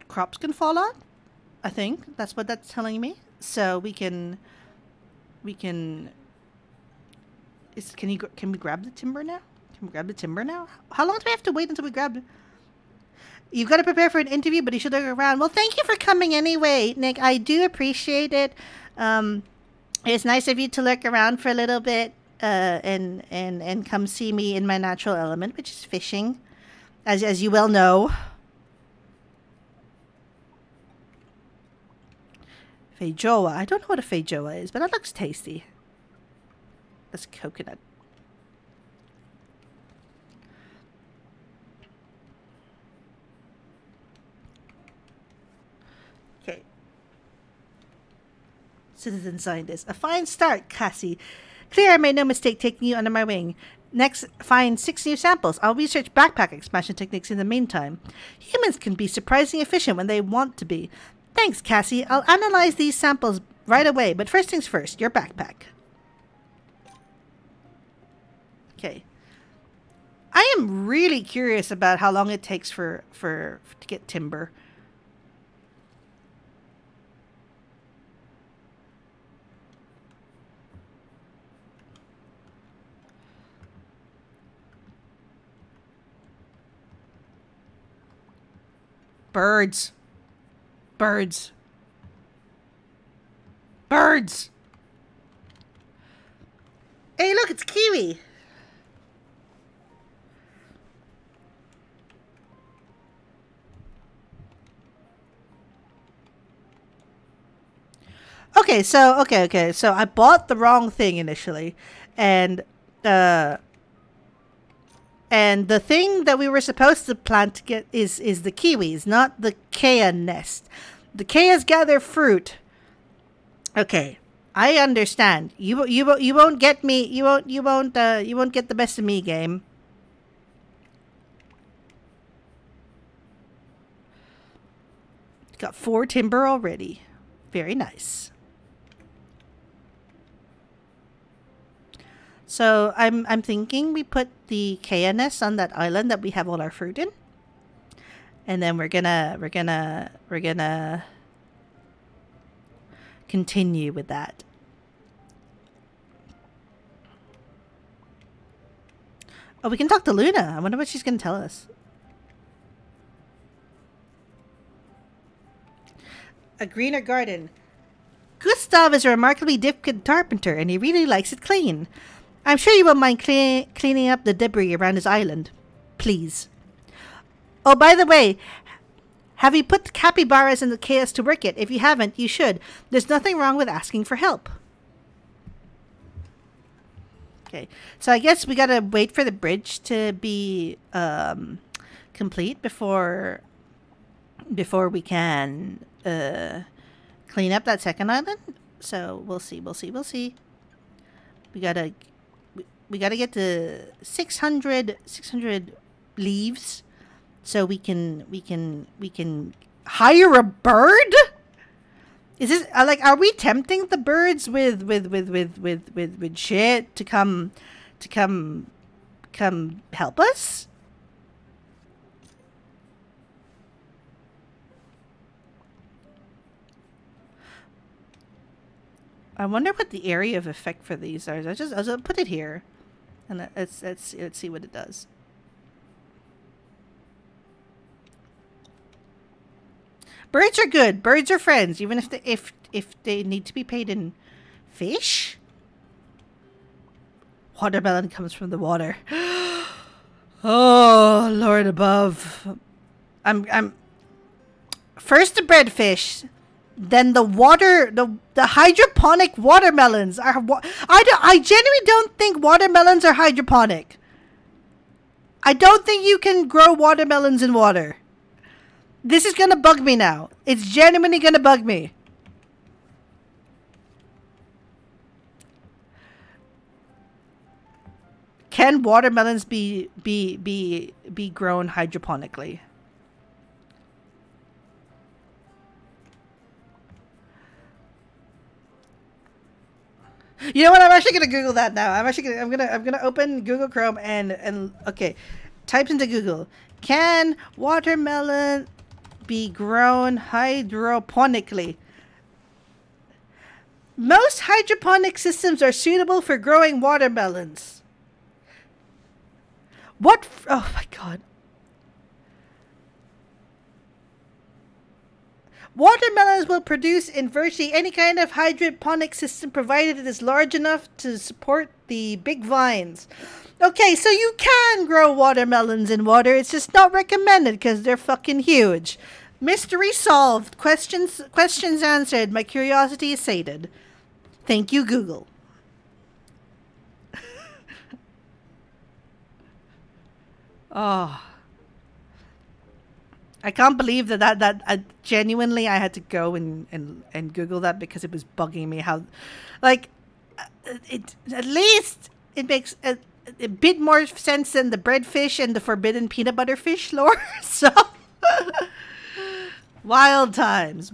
Crops can fall on? I think that's what that's telling me. So can we grab the timber now? Can we grab the timber now? How long do we have to wait until we grab? You've got to prepare for an interview, but you should look around. Well, thank you for coming anyway, Nick. I do appreciate it. It's nice of you to look around for a little bit. And come see me in my natural element, which is fishing, as you well know. Feijoa. I don't know what a feijoa is, but it looks tasty. That's coconut. Okay. Citizen scientist. A fine start, Cassie. Clear I made no mistake taking you under my wing. Next, find 6 new samples. I'll research backpack expansion techniques in the meantime. Humans can be surprisingly efficient when they want to be. Thanks, Cassie. I'll analyze these samples right away, but first things first, your backpack. Okay. I am really curious about how long it takes to get timber. Birds. Birds. Birds. Hey, look, it's Kiwi. Okay, so I bought the wrong thing initially, and the thing that we were supposed to plant to get is the kiwis, not the kea nest. The keas gather fruit. Okay, I understand. You won't get me. You won't get the best of me, game. Got 4 timber already. Very nice. So I'm thinking we put the kea nest on that island that we have all our fruit in, and then we're gonna continue with that. Oh, we can talk to Luna. I wonder what she's going to tell us. A greener garden. Gustav is a remarkably gifted carpenter, and he really likes it clean. I'm sure you won't mind cleaning up the debris around his island. Please. Oh, by the way, have you put the capybaras in the chaos to work yet? If you haven't, you should. There's nothing wrong with asking for help. Okay, so I guess we gotta wait for the bridge to be complete before we can clean up that second island. So we'll see. We gotta get to 600 leaves, so we can hire a bird. Is this like, are we tempting the birds with shit to come help us? I wonder what the area of effect for these are. I'll put it here, and let's see what it does. Birds are good. Birds are friends, even if they need to be paid in fish. Watermelon comes from the water. Oh, Lord above. I'm first the breadfish, then the hydroponic watermelons are. I genuinely don't think watermelons are hydroponic. I don't think you can grow watermelons in water. This is gonna bug me now. It's genuinely gonna bug me. Can watermelons be grown hydroponically? You know what? I'm actually gonna Google that now. I'm gonna open Google Chrome and okay, types into Google. Can watermelon be grown hydroponically? Most hydroponic systems are suitable for growing watermelons. What? Oh my god. Watermelons will produce in virtually any kind of hydroponic system provided it is large enough to support the big vines. Okay, so you can grow watermelons in water. It's just not recommended because they're fucking huge. Mystery solved. Questions answered. My curiosity is sated. Thank you, Google. Oh. I can't believe that genuinely I had to go and Google that because it was bugging me how, like, it at least it makes a bit more sense than the breadfish and the forbidden peanut butter fish lore. So wild times.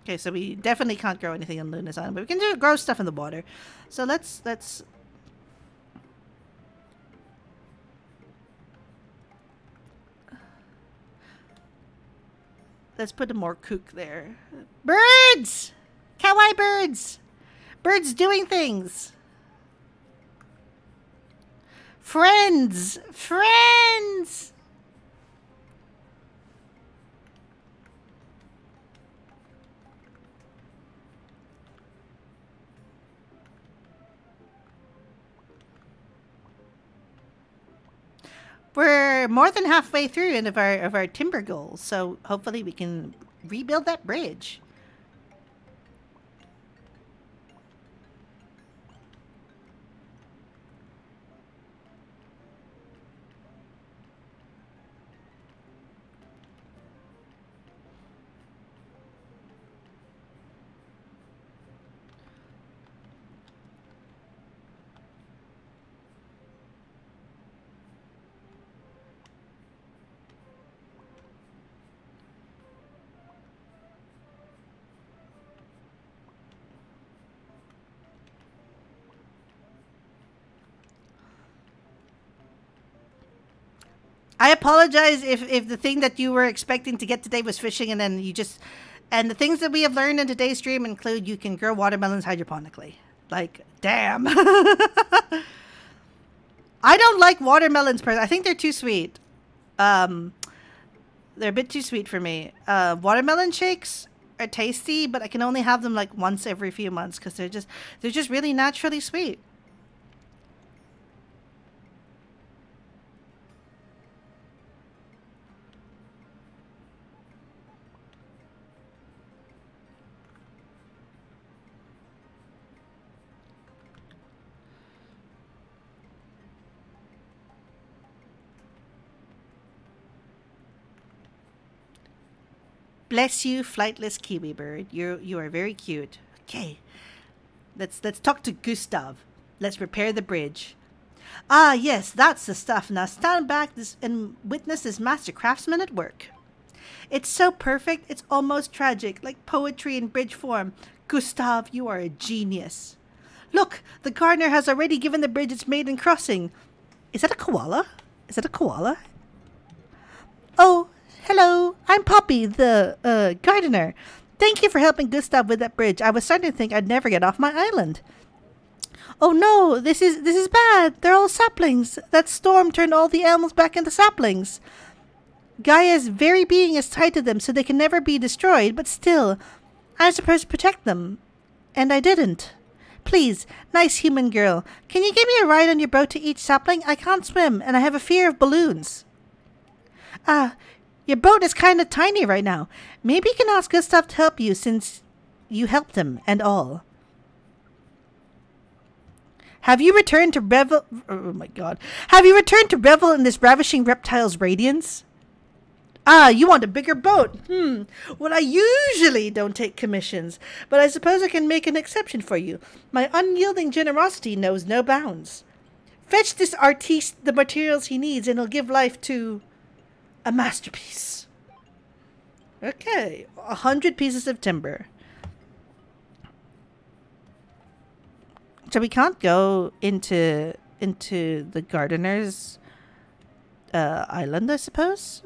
Okay, so we definitely can't grow anything on Luna's island, but we can grow stuff in the water. So let's put a more kook there. Birds! Kawaii birds! Birds doing things! Friends! Friends! We're more than halfway through of our timber goals, so hopefully we can rebuild that bridge. I apologize if the thing that you were expecting to get today was fishing and then you just And the things that we have learned in today's stream include you can grow watermelons hydroponically. Like, damn. I don't like watermelons personally. I think they're too sweet. They're a bit too sweet for me. Watermelon shakes are tasty, but I can only have them like once every few months because they're just really naturally sweet. Bless you, flightless kiwi bird. You are very cute. Okay, let's talk to Gustav. Let's repair the bridge. Ah, yes, that's the stuff. Now stand back and witness this master craftsman at work. It's so perfect, it's almost tragic, like poetry in bridge form. Gustav, you are a genius. Look, the gardener has already given the bridge its maiden crossing. Is that a koala? Is that a koala? Oh, hello, I'm Poppy, the gardener. Thank you for helping Gustav with that bridge. I was starting to think I'd never get off my island. Oh no, this is bad. They're all saplings. That storm turned all the elms back into saplings. Gaia's very being is tied to them so they can never be destroyed, but still, I'm supposed to protect them. And I didn't. Please, nice human girl, can you give me a ride on your boat to each sapling? I can't swim, and I have a fear of balloons. Your boat is kind of tiny right now. Maybe you can ask Gustav to help you since you helped him and all. Have you returned to revel? Oh my god. Have you returned to revel in this ravishing reptile's radiance? Ah, you want a bigger boat. Well, I usually don't take commissions, but I suppose I can make an exception for you. My unyielding generosity knows no bounds. Fetch this artiste the materials he needs and he'll give life to a masterpiece. Okay, 100 pieces of timber. So we can't go into the gardener's island, I suppose,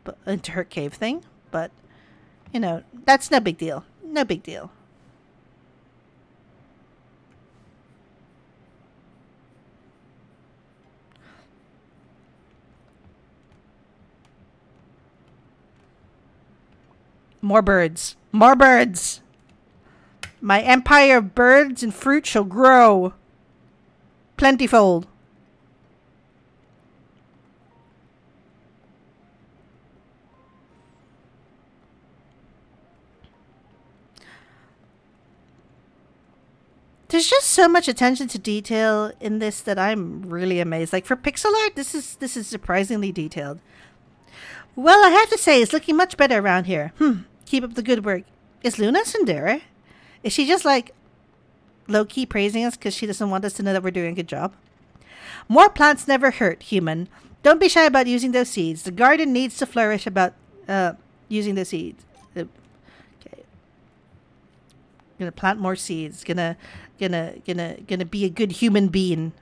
but into her cave thing. But you know, that's no big deal. No big deal. More birds. More birds. My empire of birds and fruit shall grow plentyfold. There's just so much attention to detail in this that I'm really amazed. Like for pixel art, this is surprisingly detailed. Well, I have to say, it's looking much better around here. Keep up the good work. Is Luna Sundere? Is she just like low-key praising us because she doesn't want us to know that we're doing a good job? More plants never hurt, human. Don't be shy about using those seeds. The garden needs to flourish about using the seeds. Okay. Gonna plant more seeds. Gonna be a good human being.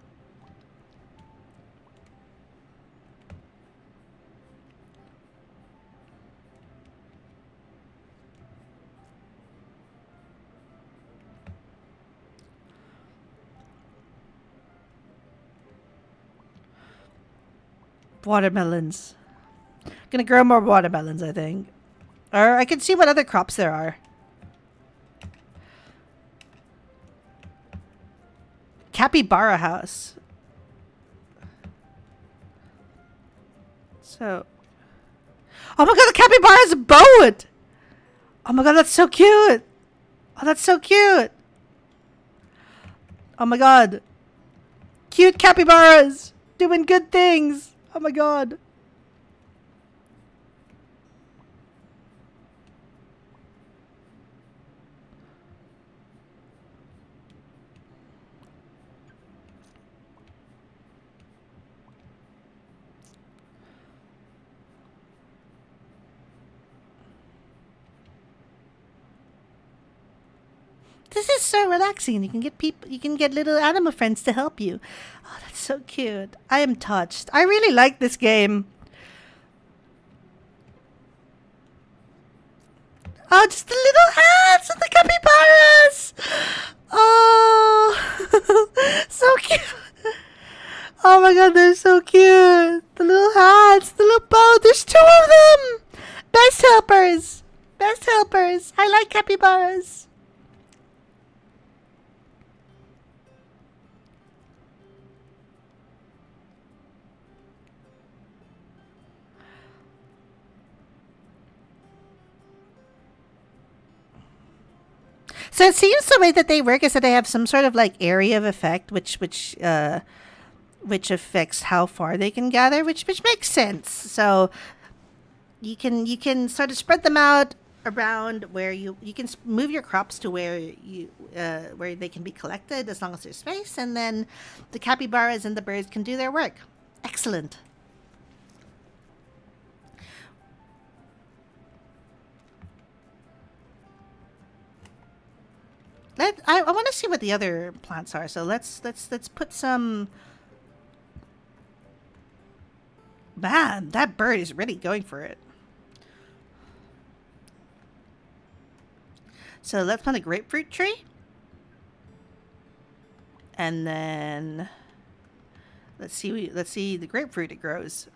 Watermelons. Gonna grow more watermelons, I think. Or I can see what other crops there are. Capybara house. So. Oh my god, the capybara has a boat! Oh my god, that's so cute! Oh, that's so cute! Oh my god. Cute capybaras! Doing good things! Oh my god. This is so relaxing. You can get little animal friends to help you. Oh, that's so cute. I am touched. I really like this game. Oh, just the little hats and the capybaras. Oh, so cute. Oh my god, they're so cute. The little hats, the little bow. There's two of them. Best helpers. Best helpers. I like capybaras. So it seems the way that they work is that they have some sort of like area of effect, which affects how far they can gather, which makes sense. So you can sort of spread them out around where you can move your crops to where they can be collected as long as there's space, and then the capybaras and the birds can do their work. Excellent. I want to see what the other plants are. So let's put some. Man, that bird is really going for it. So let's plant a grapefruit tree. And then let's see the grapefruit it grows.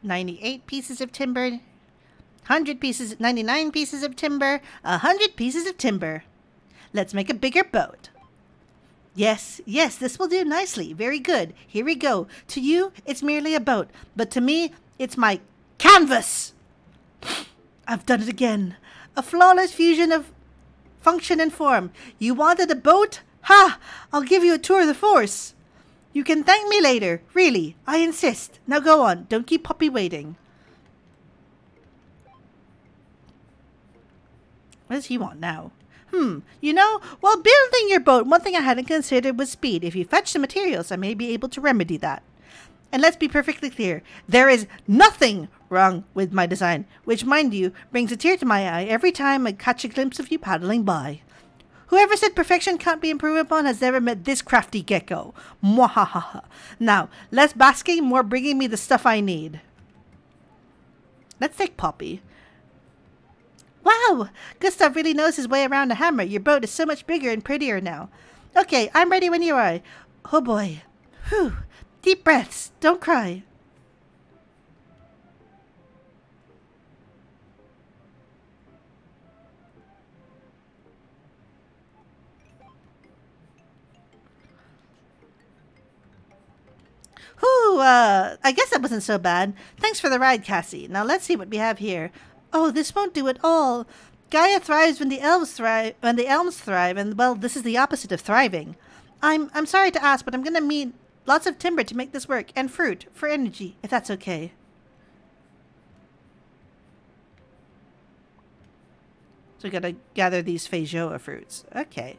$98 pieces of timber, 100 pieces, 99 pieces of timber, 100 pieces of timber. Let's make a bigger boat. Yes, yes, this will do nicely. Very good. Here we go. To you, it's merely a boat, but to me, it's my canvas. I've done it again. A flawless fusion of function and form. You wanted a boat? Ha! I'll give you a tour of the force. You can thank me later. Really, I insist. Now go on. Don't keep Poppy waiting. What does he want now? You know, while building your boat, one thing I hadn't considered was speed. If you fetch the materials, I may be able to remedy that. And let's be perfectly clear. There is nothing wrong with my design, which, mind you, brings a tear to my eye every time I catch a glimpse of you paddling by. Whoever said perfection can't be improved upon has never met this crafty gecko. Mwahaha. Now, less basking, more bringing me the stuff I need. Let's take Poppy. Wow! Gustav really knows his way around a hammer. Your boat is so much bigger and prettier now. Okay, I'm ready when you are. Oh boy. Whew. Deep breaths. Don't cry. Whew, I guess that wasn't so bad. Thanks for the ride, Cassie. Now let's see what we have here. Oh, this won't do at all. Gaia thrives when the elves thrive, and well, this is the opposite of thriving. I'm sorry to ask, but I'm gonna need lots of timber to make this work, and fruit for energy, if that's okay. So we gotta gather these feijoa fruits. Okay.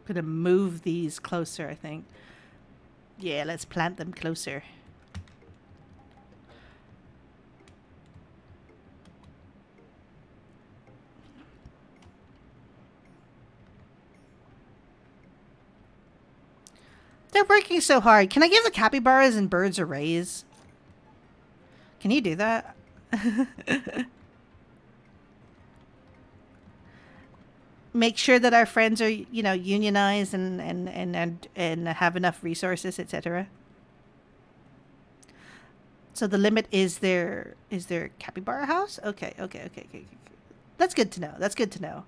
Gonna move these closer, I think. Yeah, let's plant them closer. They're working so hard. Can I give the capybaras and birds a raise? Can you do that? Make sure that our friends are, you know, unionized and have enough resources, etc. So the limit is their capybara house? Okay. That's good to know. That's good to know.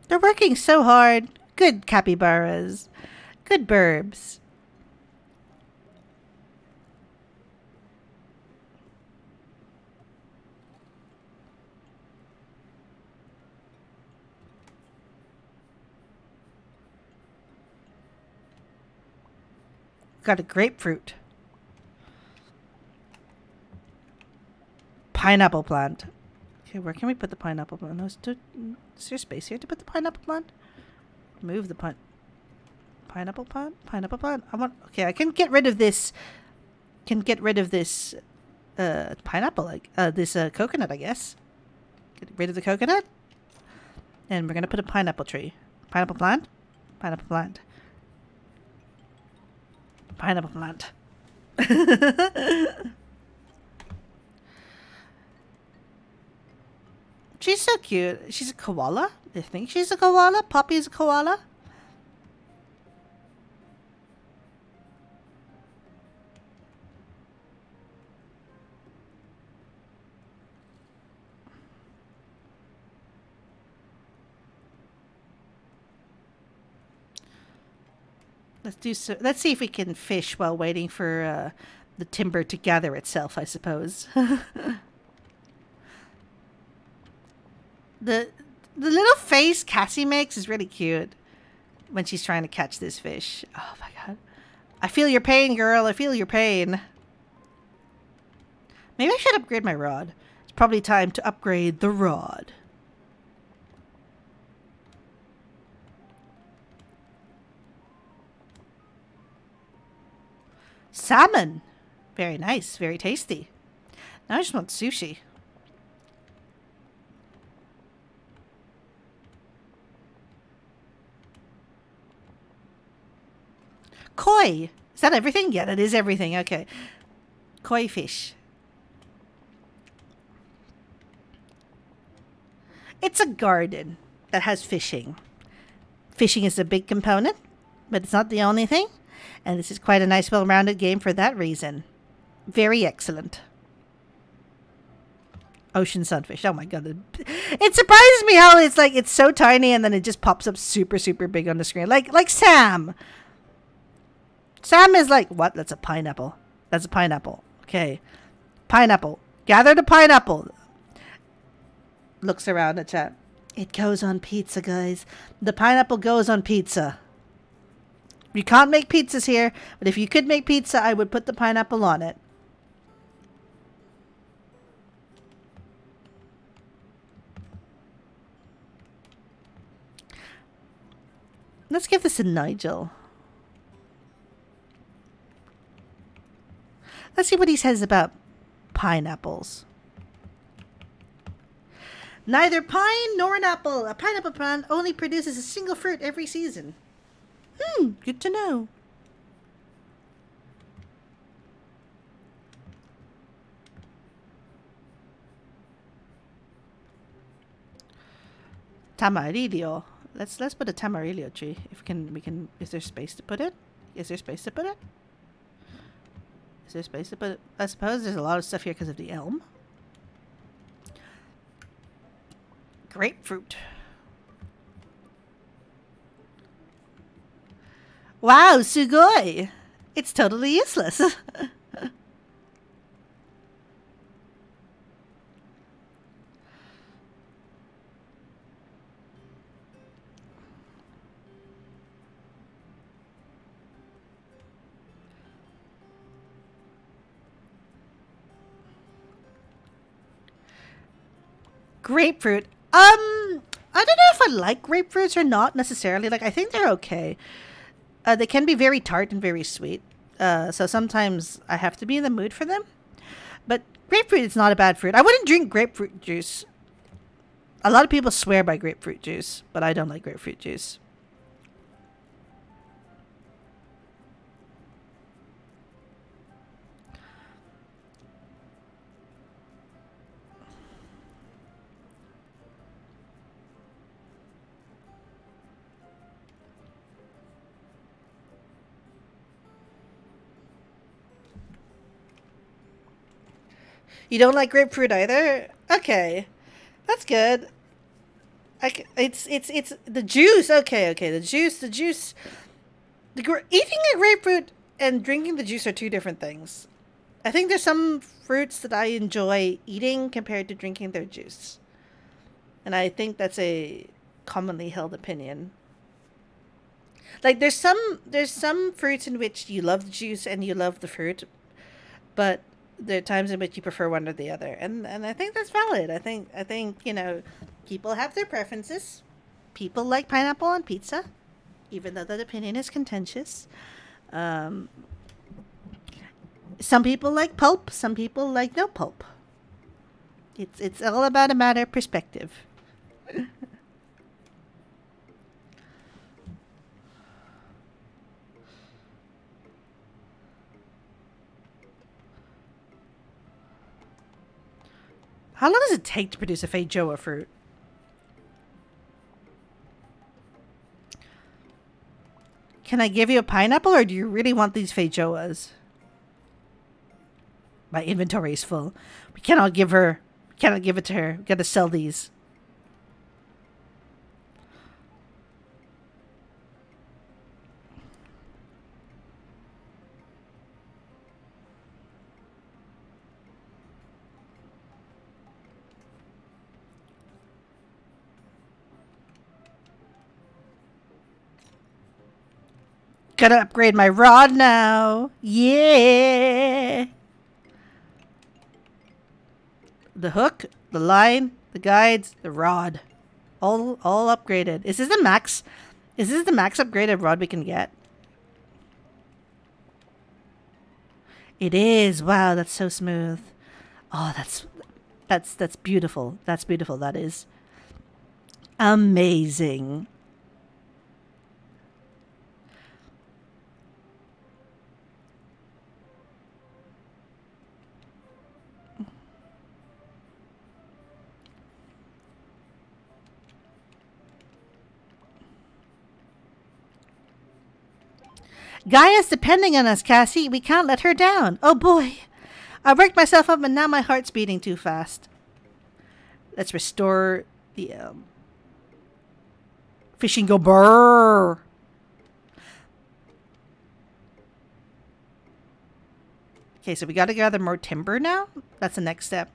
They're working so hard. Good capybaras. Good burbs. Got a grapefruit. Pineapple plant. Okay, where can we put the pineapple plant? Is there space here to put the pineapple plant? Move the pineapple plant? Pineapple plant? Okay, I can get rid of this. Can get rid of this pineapple, like this coconut, I guess. Get rid of the coconut. And we're gonna put a pineapple tree. Pineapple plant? Pineapple plant. Pineapple plant. She's so cute. She's a koala? I think she's a koala. Poppy's a koala. Let's see if we can fish while waiting for the timber to gather itself, I suppose. The little face Cassie makes is really cute when she's trying to catch this fish. Oh my god. I feel your pain, girl. I feel your pain. Maybe I should upgrade my rod. It's probably time to upgrade the rod. Salmon. Very nice. Very tasty. Now I just want sushi. Koi. Is that everything? Yeah, that is everything. Okay. Koi fish. It's a garden that has fishing. Fishing is a big component, but it's not the only thing. And this is quite a nice, well-rounded game for that reason. Very excellent. Ocean sunfish. Oh my god. It surprises me how it's so tiny and then it just pops up super, super big on the screen. Like Sam. Sam is like, what? That's a pineapple. That's a pineapple. Okay. Pineapple. Gather the pineapple. Looks around at chat. It goes on pizza, guys. The pineapple goes on pizza. You can't make pizzas here, but if you could make pizza, I would put the pineapple on it. Let's give this to Nigel. Let's see what he says about pineapples. Neither pine nor an apple. A pineapple plant only produces a single fruit every season. Good to know. Tamarillo. Let's put a tamarillo tree. If we can. Is there space to put it? Is there space to put it? Is there space to put it? I suppose there's a lot of stuff here because of the elm. Grapefruit. Wow, sugoi! It's totally useless. Grapefruit. I don't know if I like grapefruits or not necessarily. Like, I think they're okay. They can be very tart and very sweet. So sometimes I have to be in the mood for them. But grapefruit is not a bad fruit. I wouldn't drink grapefruit juice. A lot of people swear by grapefruit juice, but I don't like grapefruit juice. You don't like grapefruit either? Okay. That's good. It's the juice. Okay, okay, the juice. Eating a grapefruit and drinking the juice are two different things. I think there's some fruits that I enjoy eating compared to drinking their juice, and I think that's a commonly held opinion. Like there's some fruits in which you love the juice and you love the fruit, but there are times in which you prefer one or the other, and I think that's valid. I think people have their preferences. People like pineapple on pizza, even though that opinion is contentious. Um, some people like pulp. Some people like no pulp. It's all about a matter of perspective. How long does it take to produce a feijoa fruit? Can I give you a pineapple, or do you really want these feijoas? My inventory is full. We cannot give her. We cannot give it to her. We gotta sell these. Gotta upgrade my rod now. Yeah. The hook, the line, the guides, the rod. All upgraded. Is this the max? Is this the max upgraded rod we can get? It is. Wow, that's so smooth. Oh, that's beautiful. That's beautiful. That is amazing. Gaia's depending on us, Cassie. We can't let her down. Oh boy. I worked myself up and now my heart's beating too fast. Let's restore the fishing go burr. Okay, so we gotta gather more timber now? That's the next step.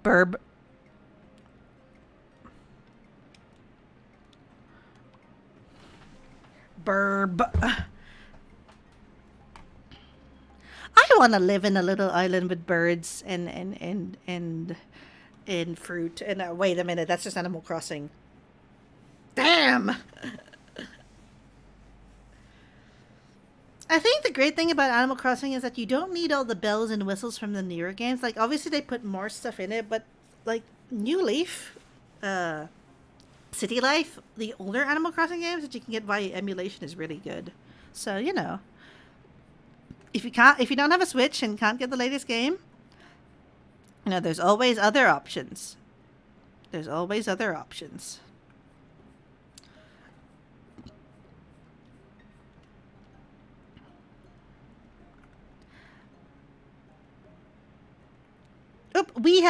Burb. Burb. I want to live in a little island with birds and fruit. And wait a minute, that's just Animal Crossing. Damn. I think the great thing about Animal Crossing is that you don't need all the bells and whistles from the newer games. Like, obviously they put more stuff in it, but like New Leaf, uh, City Life, the older Animal Crossing games that you can get via emulation is really good. So if you don't have a Switch and can't get the latest game, there's always other options. There's always other options. Oop, we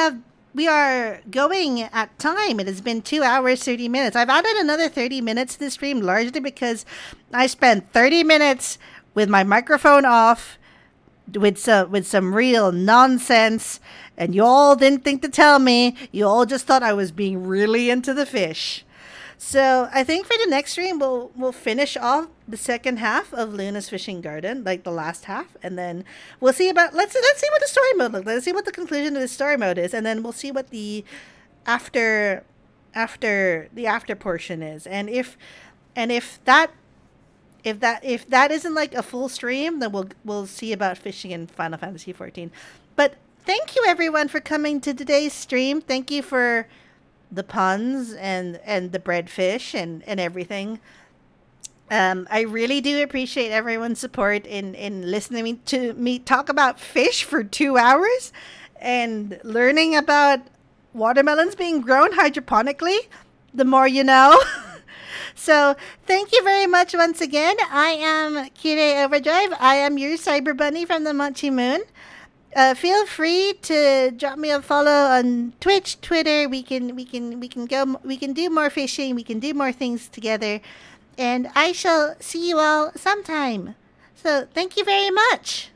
are going at time. It has been 2 hours 30 minutes. I've added another 30 minutes to the stream largely because I spent 30 minutes with my microphone off with some real nonsense, and you all didn't think to tell me. You all just thought I was being really into the fish. So I think for the next stream we'll finish off the second half of Luna's Fishing Garden, like the last half, and then we'll see about let's see what the story mode looks like. Let's see what the conclusion of the story mode is, and then we'll see what the after after portion is. And if that isn't like a full stream, then we'll see about fishing in Final Fantasy 14. But thank you everyone for coming to today's stream. Thank you for the puns and the breadfish and everything. I really do appreciate everyone's support in listening to me talk about fish for 2 hours and learning about watermelons being grown hydroponically. The more you know. So thank you very much once again. I am Kyrie Overdrive. I am your cyber bunny from the Munchie Moon. Feel free to drop me a follow on Twitch, Twitter. We can do more fishing. We can do more things together, and I shall see you all sometime. So thank you very much.